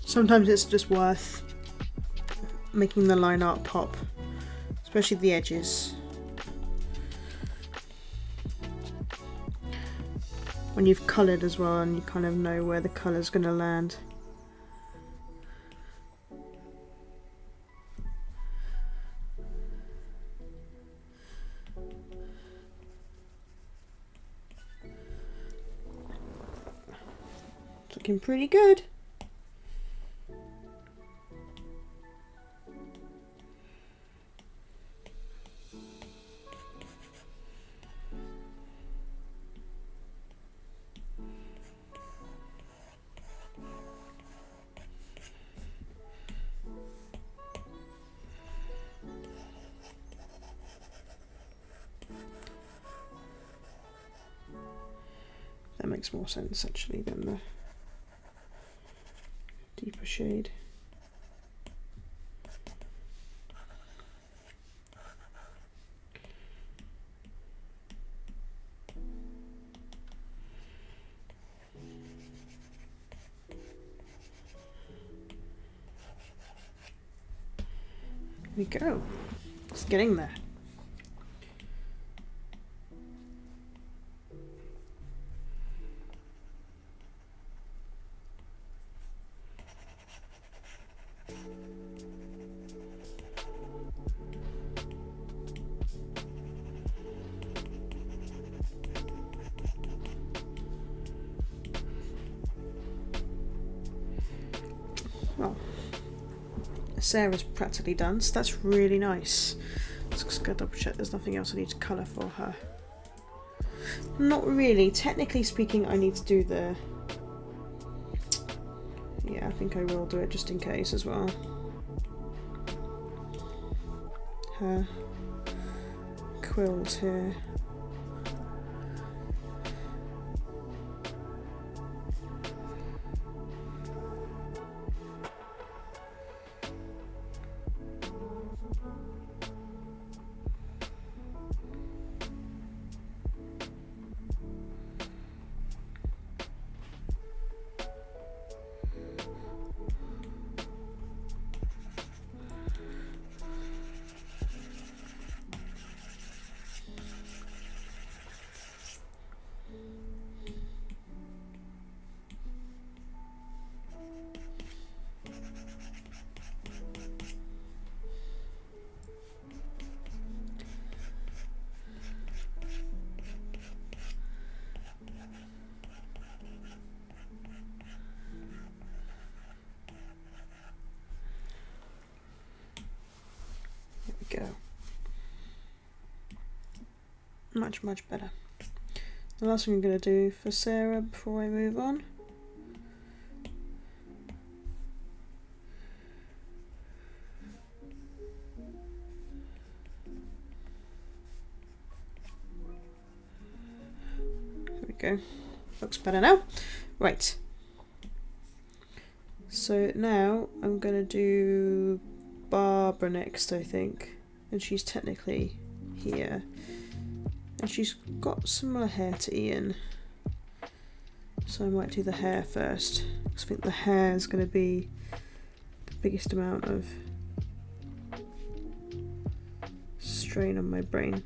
Sometimes it's just worth making the line art pop, especially the edges. When you've coloured as well and you kind of know where the colour's going to land. It's looking pretty good. makes more sense actually than the deeper shade. Here we go. It's getting there. Well, Sarah's practically done, so that's really nice. Just gotta double check there's nothing else I need to colour for her. Not really. Technically speaking, I need to do the... Yeah, I think I will do it just in case as well. Her quills here. Go. Much better. The last thing I'm going to do for Sarah before I move on . There we go. Looks better now. Right. So now I'm going to do Barbara next, I think. And she's technically here. And she's got similar hair to Ian. So I might do the hair first. I think the hair is going to be the biggest amount of strain on my brain.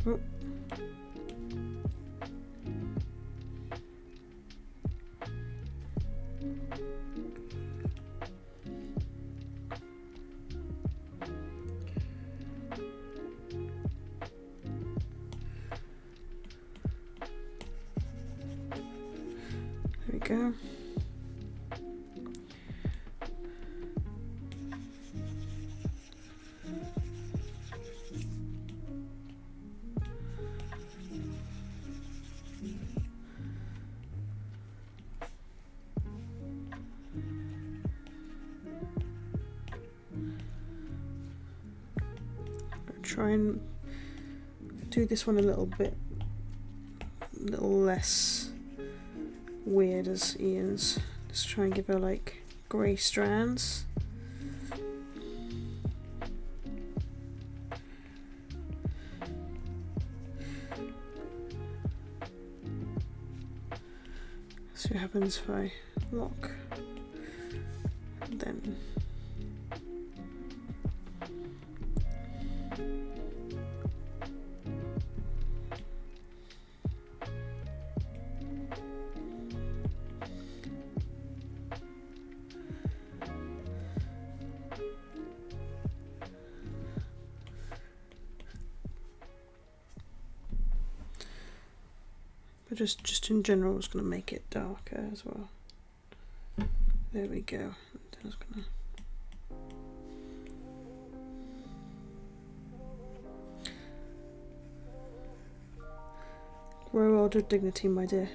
Oh. There we go. Try and do this one a little less weird as Ian's. Just try and give her like grey strands. See what happens if I lock, and then just in general, I was going to make it darker as well. There we go. Then I was going to grow old with dignity, my dear.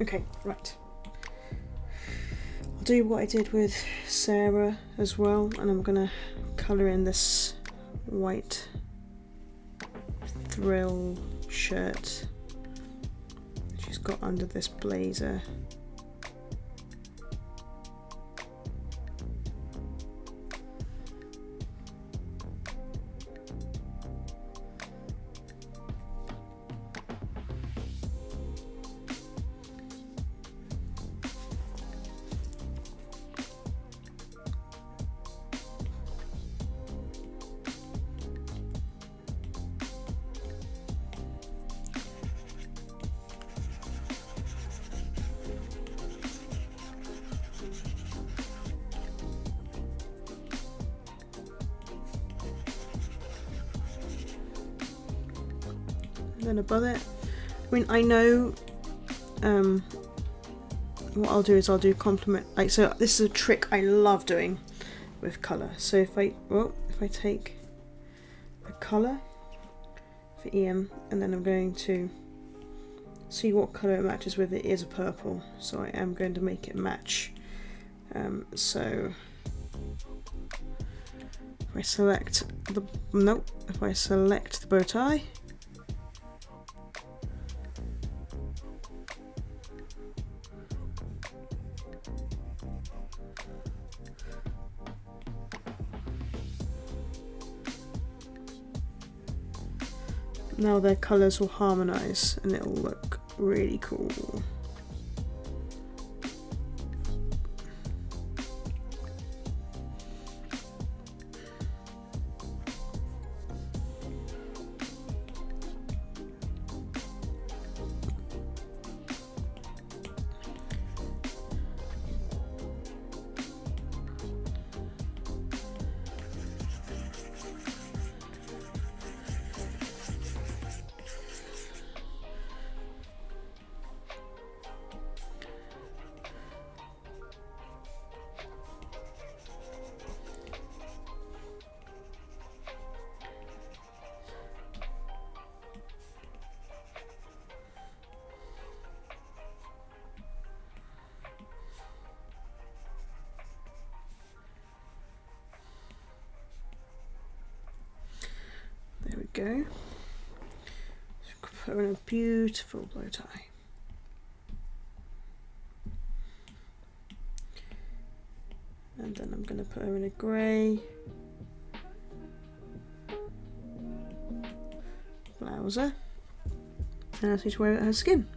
Okay, right. I'll do what I did with Sarah as well, and I'm gonna colour in this white thrill shirt she's got under this blazer. Then above it, I mean, I know what I'll do is I'll do complement, like, so this is a trick I love doing with colour. So if I take a colour for EM, and then I'm going to see what colour it matches with. It is a purple, so I am going to make it match. So if I select the if I select the bow tie, now their colours will harmonise and it will look really cool. There we go. Put in a beautiful bow tie. And then I'm going to put her in a grey blouser, and I need to wear it at her skin.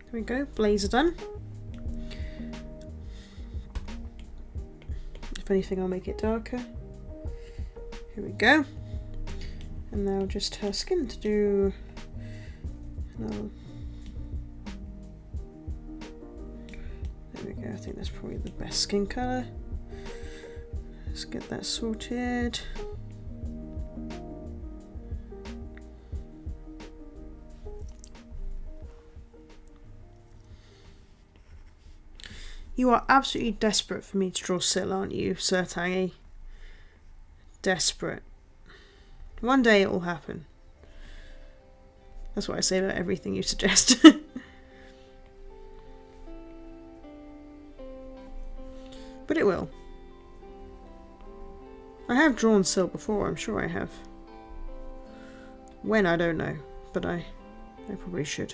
There we go, blazer done. If anything, I'll make it darker. Here we go. And now just her skin to do. No. There we go, I think that's probably the best skin colour. Let's get that sorted. You are absolutely desperate for me to draw Syl, aren't you, Sir Tangy? Desperate. One day it will happen. That's what I say about everything you suggest. But it will. I have drawn Syl before, I'm sure I have. When, I don't know, but I probably should.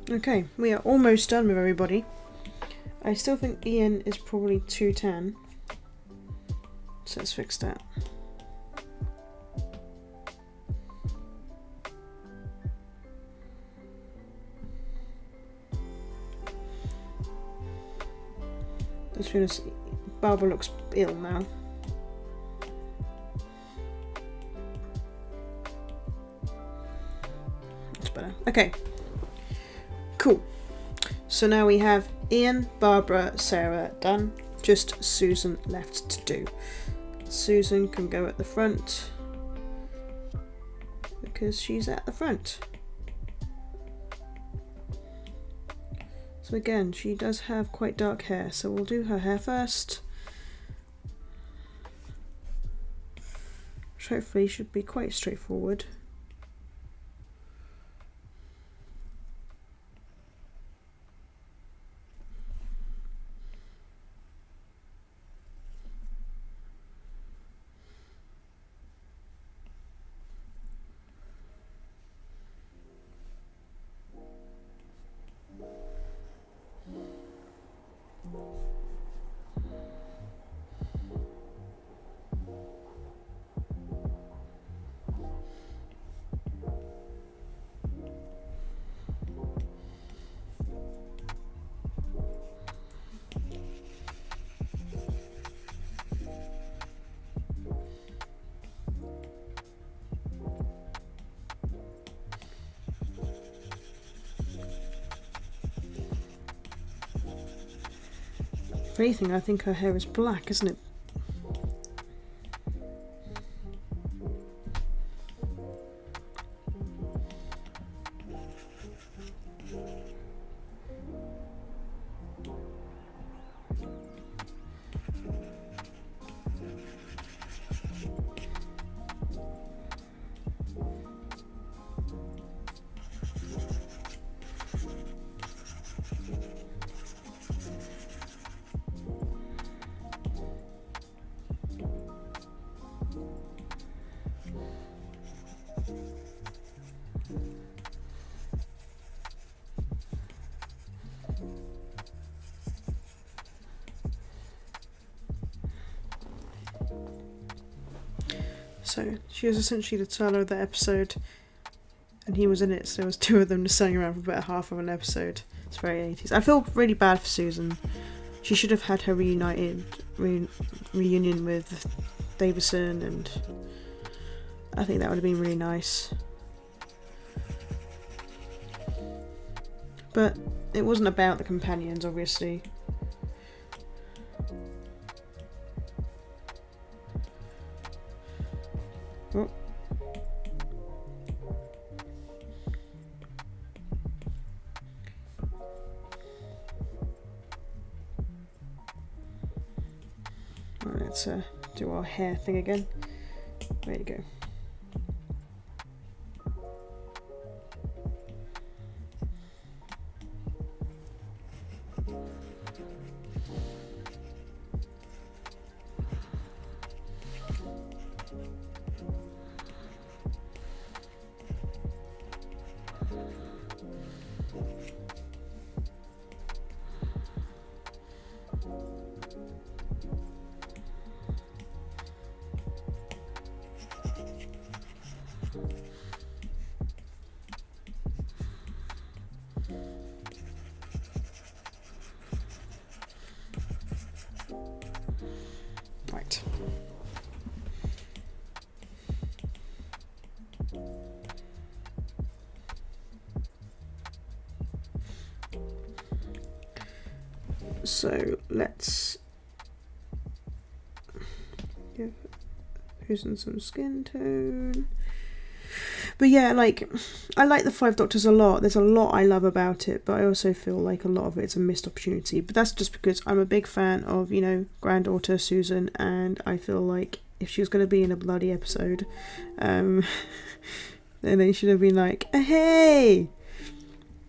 Okay, we are almost done with everybody. I still think Ian is probably too tan. So let's fix that. As soon as Barbara looks ill now. That's better. Okay. Cool. So now we have Ian, Barbara, Sarah done. Just Susan left to do. Susan can go at the front because she's at the front. So again, she does have quite dark hair, so we'll do her hair first. Which hopefully should be quite straightforward. If anything, I think her hair is black, isn't it? So she was essentially the title of that episode, and he was in it, so there was two of them just sitting around for about half of an episode. It's very 80s. I feel really bad for Susan. She should have had her reunion with Davison, and I think that would have been really nice. But it wasn't about the companions, obviously. Oh. Right, let's do our hair thing again. There you go. Right. So let's give Susan some skin tone. But yeah, like, I like the Five Doctors a lot. There's a lot I love about it, but I also feel like a lot of it's a missed opportunity. But that's just because I'm a big fan of, you know, granddaughter Susan, and I feel like if she was going to be in a bloody episode, then they should have been like, hey,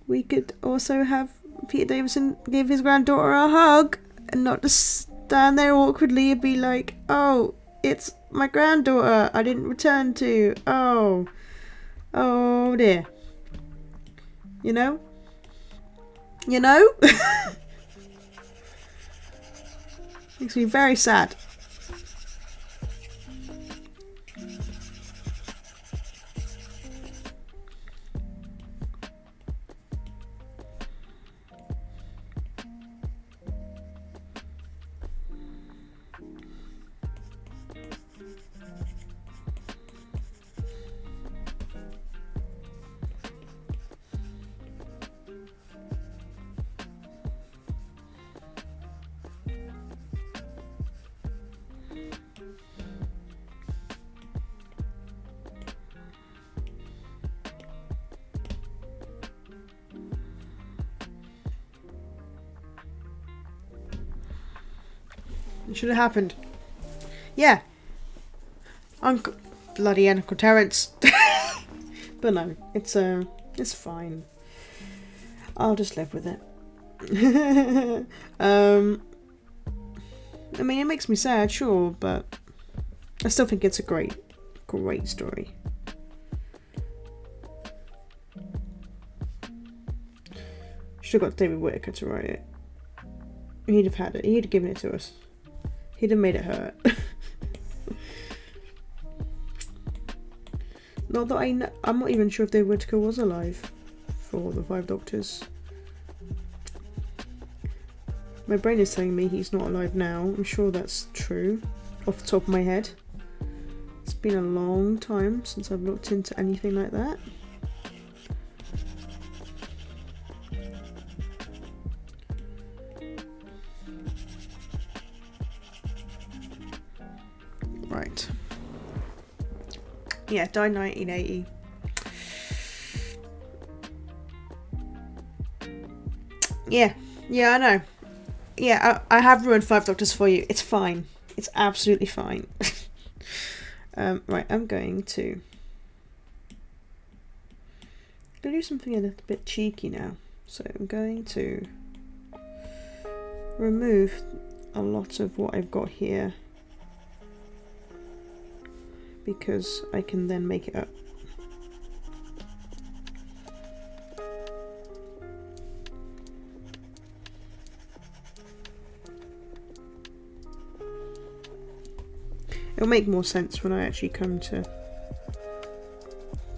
we could also have Peter Davison give his granddaughter a hug, and not just stand there awkwardly and be like, oh, it's my granddaughter I didn't return to. Oh dear. You know? You know? Makes me very sad. It should have happened. Yeah. Uncle bloody Uncle Terence. But no, it's fine. I'll just live with it. I mean, it makes me sad, sure, but I still think it's a great story. Should have got David Whittaker to write it. He'd have had it. He'd have given it to us. He'd have made it hurt. Not that I'm not even sure if David Whittaker was alive for the Five Doctors. My brain is telling me he's not alive now. I'm sure that's true, off the top of my head. It's been a long time since I've looked into anything like that. Right. Yeah, died 1980. Yeah, I know. Yeah, I have ruined Five Doctors for you. It's fine. It's absolutely fine. Right, I'm going to do something a little bit cheeky now. So I'm going to remove a lot of what I've got here, because I can then make it up. It'll make more sense when I actually come to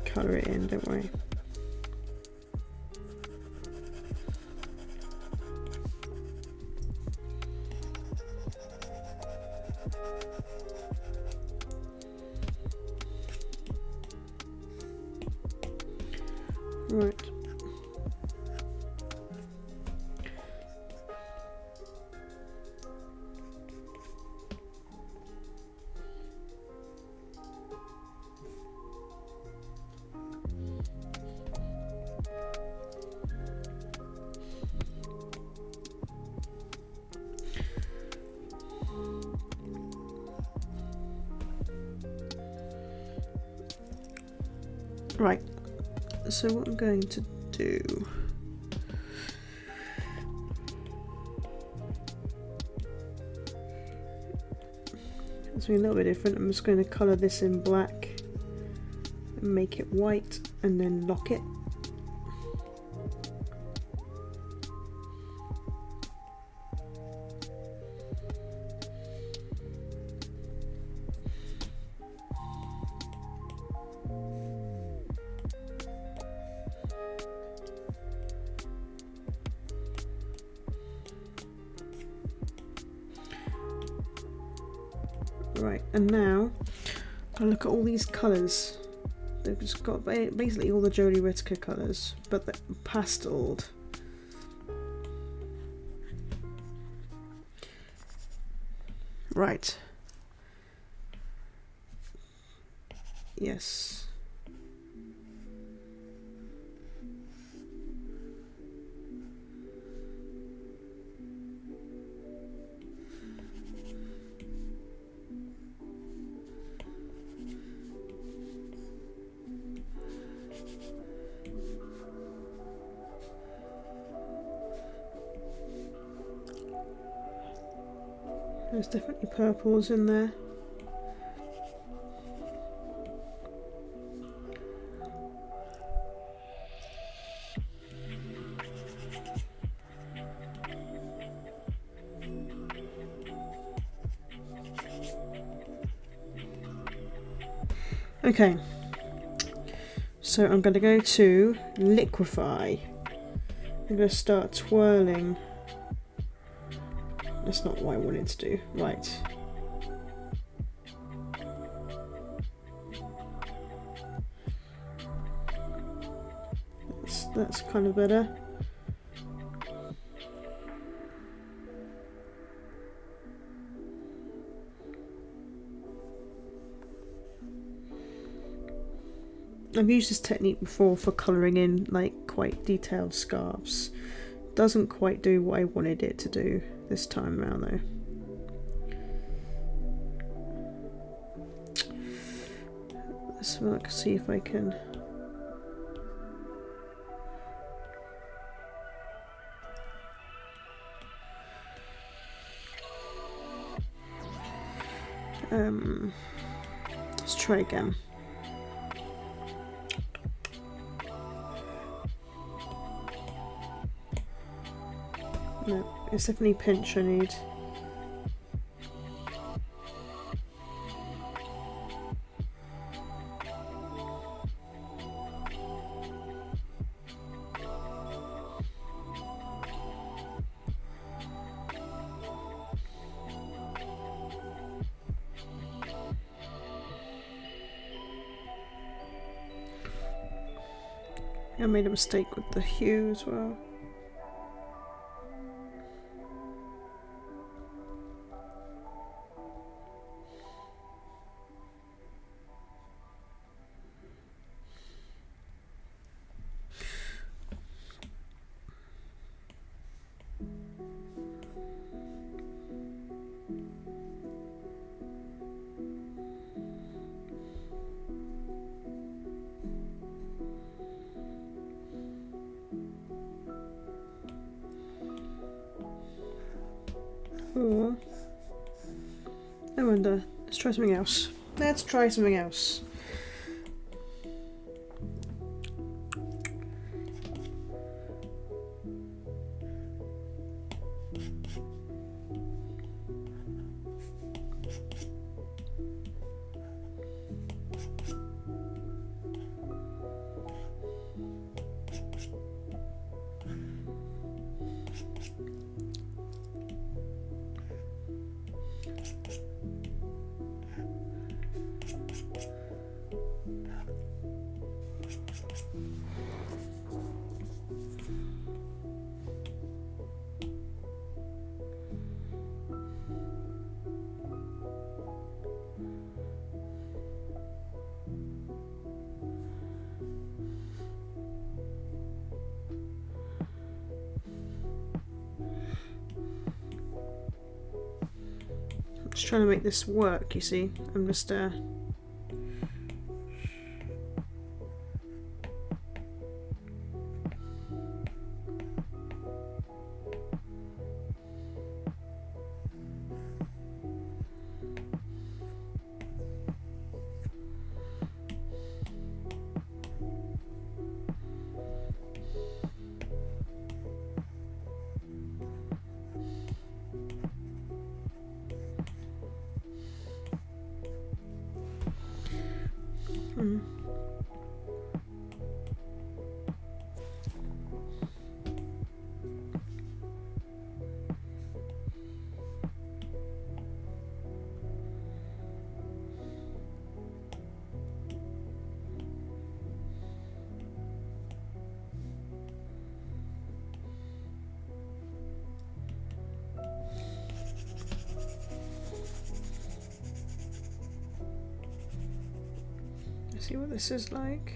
colour it in, don't worry. Right, so what I'm going to do, it's a little bit different. I'm just going to colour this in black and make it white and then lock it. Right, and now I look at all these colours. They've just got basically all the Jodie Whittaker colours, but they're pasteled. Right. Yes. There's definitely purples in there. Okay, so I'm going to go to liquefy. I'm going to start twirling. That's not what I wanted to do. Right. That's kind of better. I've used this technique before for colouring in like quite detailed scarves. Doesn't quite do what I wanted it to do this time around though. Let's look, see if I can. Let's try again. No, it's definitely pinch I need. I made a mistake with the hue as well. Or I wonder, let's try something else. Let's try something else. Just trying to make this work, you see. I'm just See what this is like.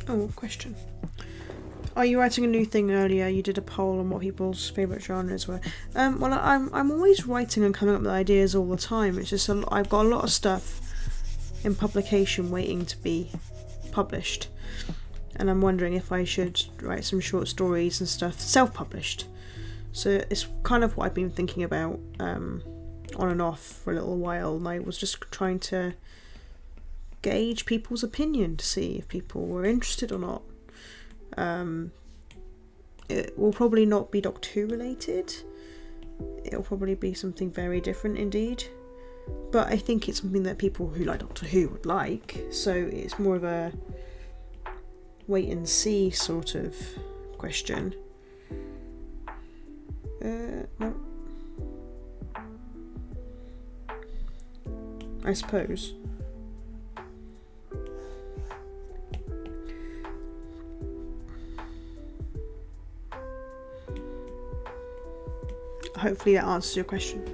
Oh, question. Are you writing a new thing? Earlier you did a poll on what people's favourite genres were. Well, I'm always writing and coming up with ideas all the time. It's just I've got a lot of stuff in publication waiting to be published, and I'm wondering if I should write some short stories and stuff self-published. So it's kind of what I've been thinking about on and off for a little while, and I was just trying to gauge people's opinion to see if people were interested or not. It will probably not be Doctor Who related. It'll probably be something very different indeed. But I think it's something that people who like Doctor Who would like. So it's more of a wait and see sort of question. No. I suppose. Hopefully that answers your question.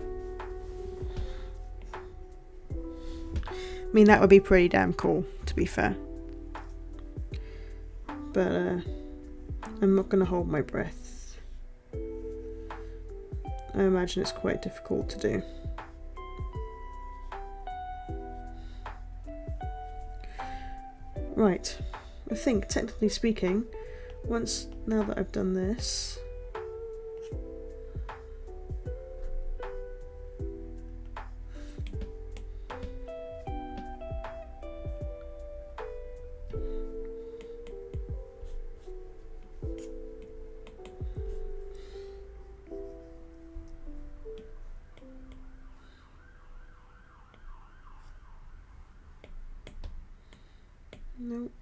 I mean, that would be pretty damn cool, to be fair. But I'm not going to hold my breath. I imagine it's quite difficult to do. Right. I think, technically speaking, now that I've done this... Nope.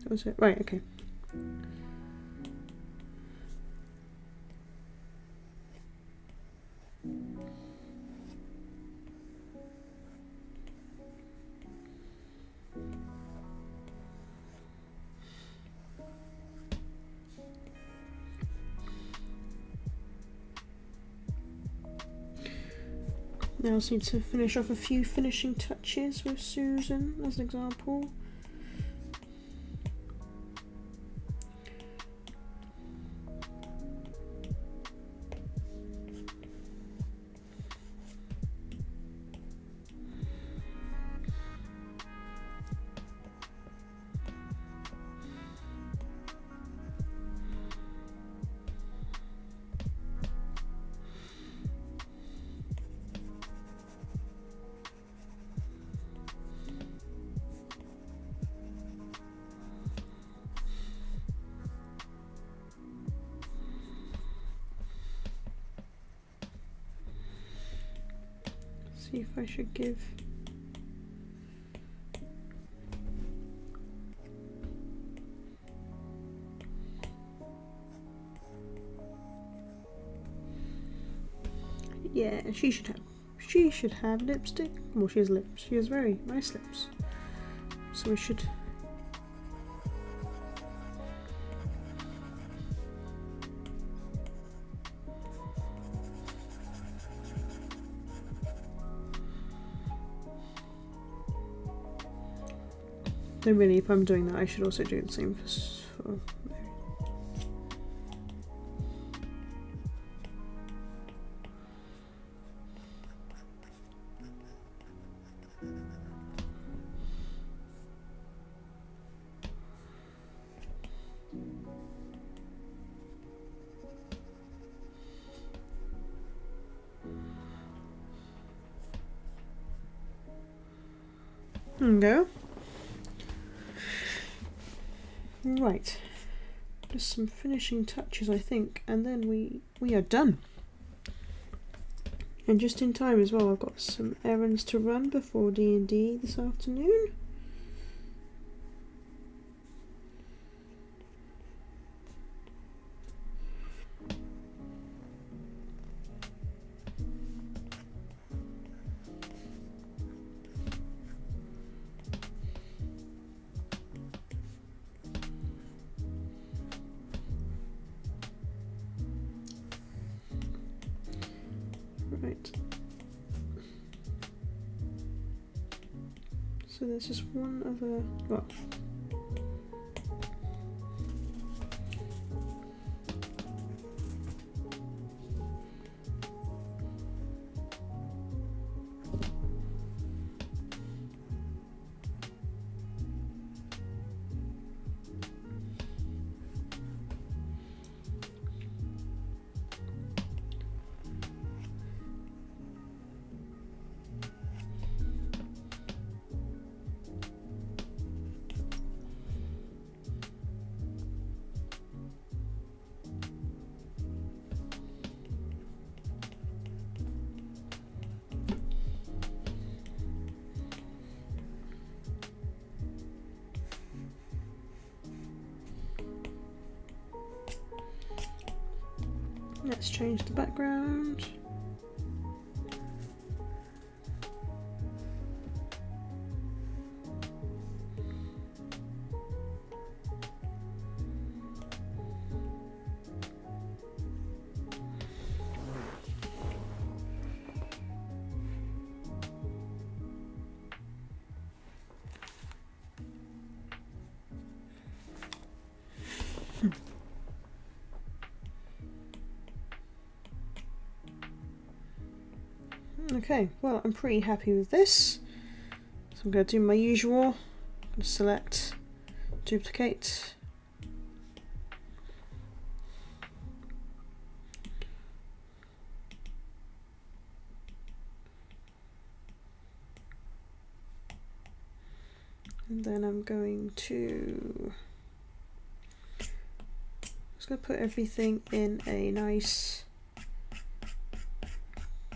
That was it. Right, okay. Now I just need to finish off a few finishing touches with Susan as an example. See if I should give yeah, she should have lipstick. Well, she has lips. She has very nice lips. So we should So really, if I'm doing that, I should also do the same for There we go. Right, just some finishing touches, I think, and then we are done. And just in time as well, I've got some errands to run before D&D this afternoon. Right. So there's just one other, well, let's change the background. Okay, well, I'm pretty happy with this. So I'm going to do my usual. I'm going to select, duplicate. And then I'm going to just going to put everything in a nice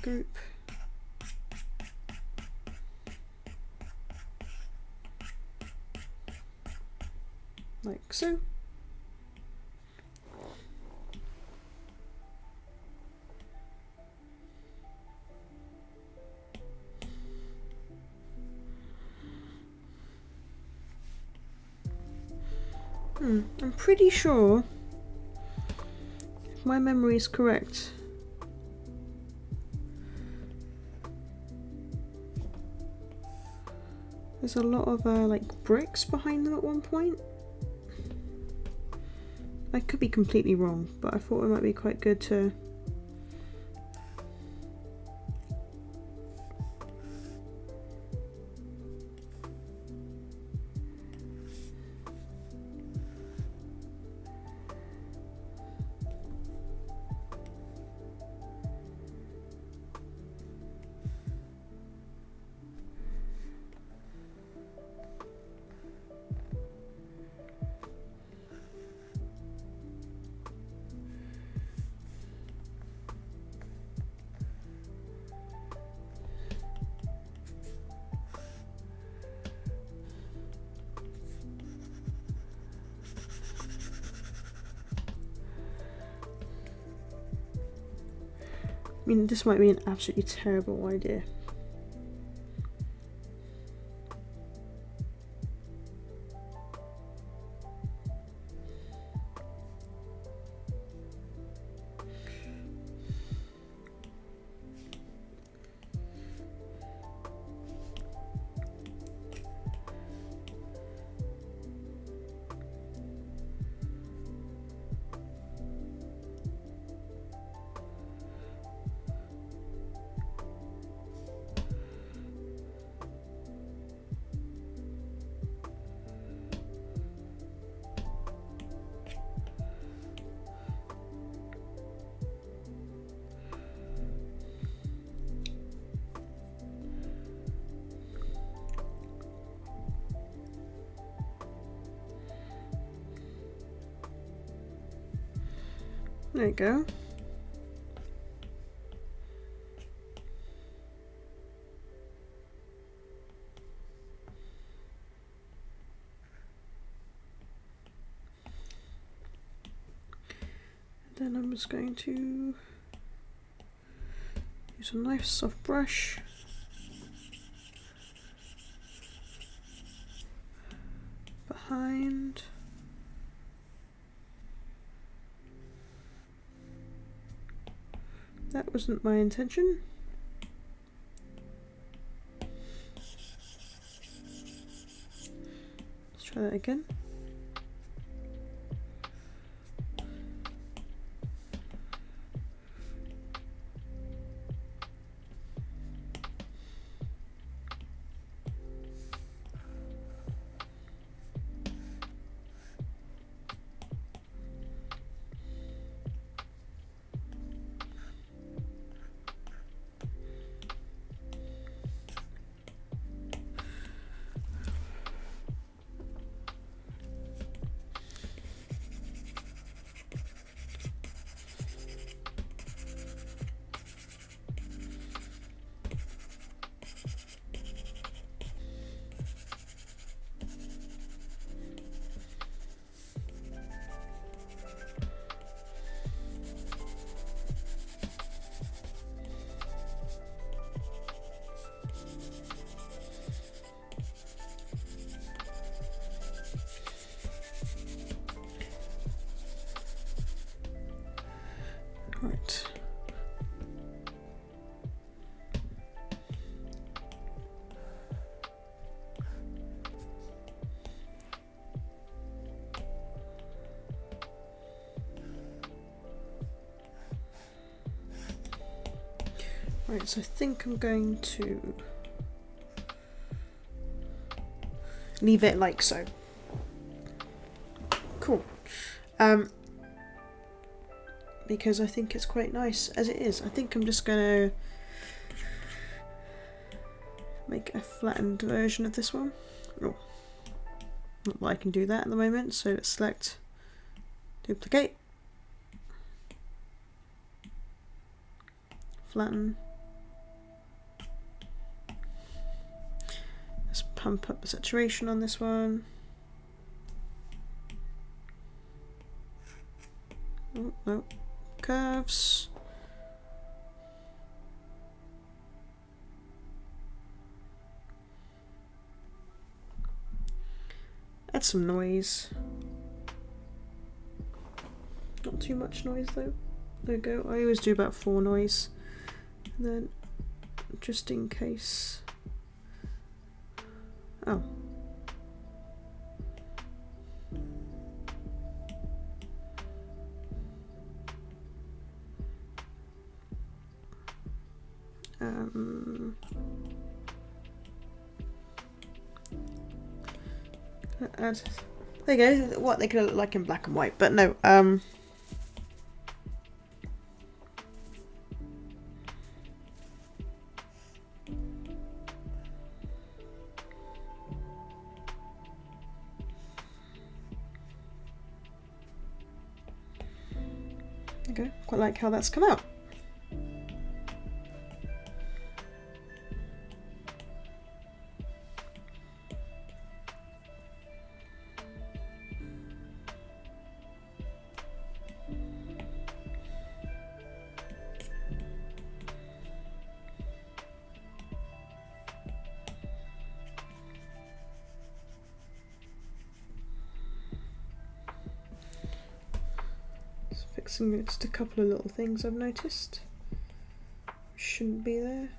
group. Like so. I'm pretty sure, if my memory is correct, there's a lot of like bricks behind them at one point. I could be completely wrong, but I thought it might be quite good to I mean, this might be an absolutely terrible idea. There you go. Then I'm just going to use a nice soft brush. Behind. That wasn't my intention. Let's try that again. Right. Right, so I think I'm going to leave it like so. Cool. Because I think it's quite nice as it is. I think I'm just gonna make a flattened version of this one. Oh, not that I can do that at the moment, so let's select duplicate, flatten. Let's pump up the saturation on this one. Oh, no. Curves. Add some noise. Not too much noise though. There we go. I always do about 4 noise. And then, just in case. Oh. Add, there you go, what they could look like in black and white, but no, okay, quite like how that's come out. Fixing just a couple of little things I've noticed shouldn't be there.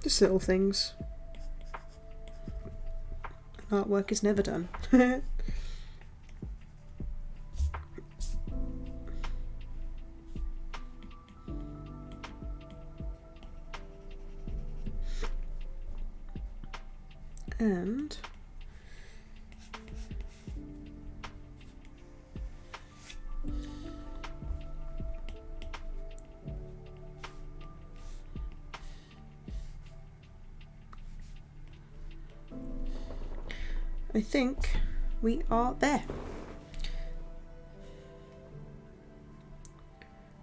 Just little things. Artwork is never done. And I think we are there.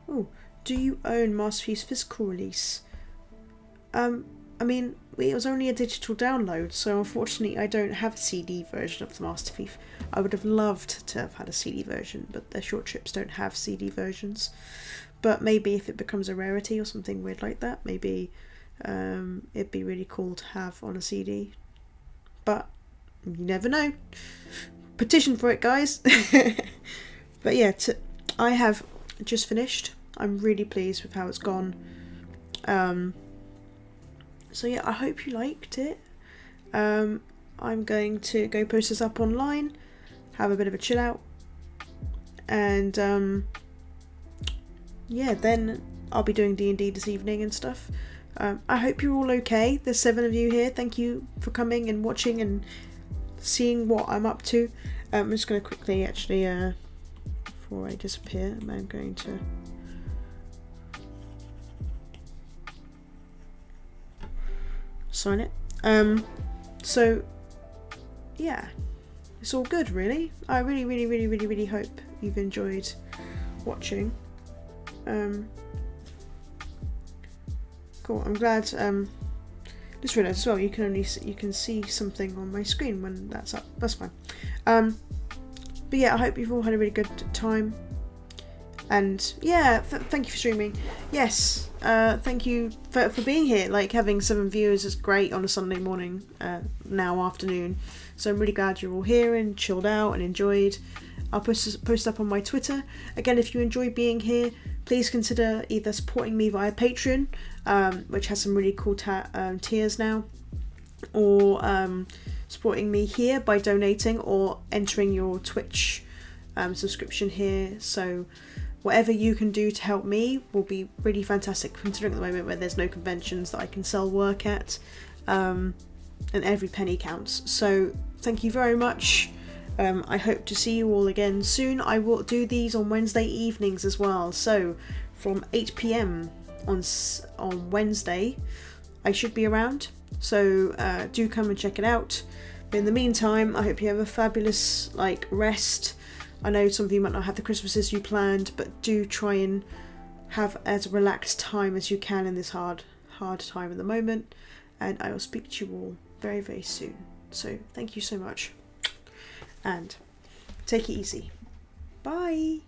Oh, do you own Masterpiece physical release? I mean, it was only a digital download, so unfortunately I don't have a CD version of the Master Thief. I would have loved to have had a CD version, but their short trips don't have CD versions. But maybe if it becomes a rarity or something weird like that, maybe it'd be really cool to have on a CD. But you never know. Petition for it, guys. But yeah, I have just finished. I'm really pleased with how it's gone. So yeah, I hope you liked it. I'm going to go post this up online, have a bit of a chill out, and yeah, then I'll be doing D&D this evening and stuff. I hope you're all okay. There's 7 of you here. Thank you for coming and watching and seeing what I'm up to. I'm just going to quickly, actually, before I disappear, I'm going to sign it. So yeah, it's all good, really. I really hope you've enjoyed watching. Cool. I'm glad. Just realised as well, you can see something on my screen when that's up. That's fine. But yeah, I hope you've all had a really good time. And yeah, thank you for streaming. Yes, thank you for being here. Like, having 7 viewers is great on a Sunday morning, now afternoon. So I'm really glad you're all here and chilled out and enjoyed. I'll post up on my Twitter. Again, if you enjoy being here, please consider either supporting me via Patreon, which has some really cool tiers now, or supporting me here by donating or entering your Twitch subscription here. So whatever you can do to help me will be really fantastic, considering at the moment where there's no conventions that I can sell work at, and every penny counts. So thank you very much. I hope to see you all again soon. I will do these on Wednesday evenings as well, so from 8 PM on Wednesday I should be around, so do come and check it out. But in the meantime, I hope you have a fabulous rest. I know some of you might not have the Christmases you planned, but do try and have as relaxed time as you can in this hard time at the moment, and I will speak to you all very, very soon. So thank you so much, and take it easy. Bye.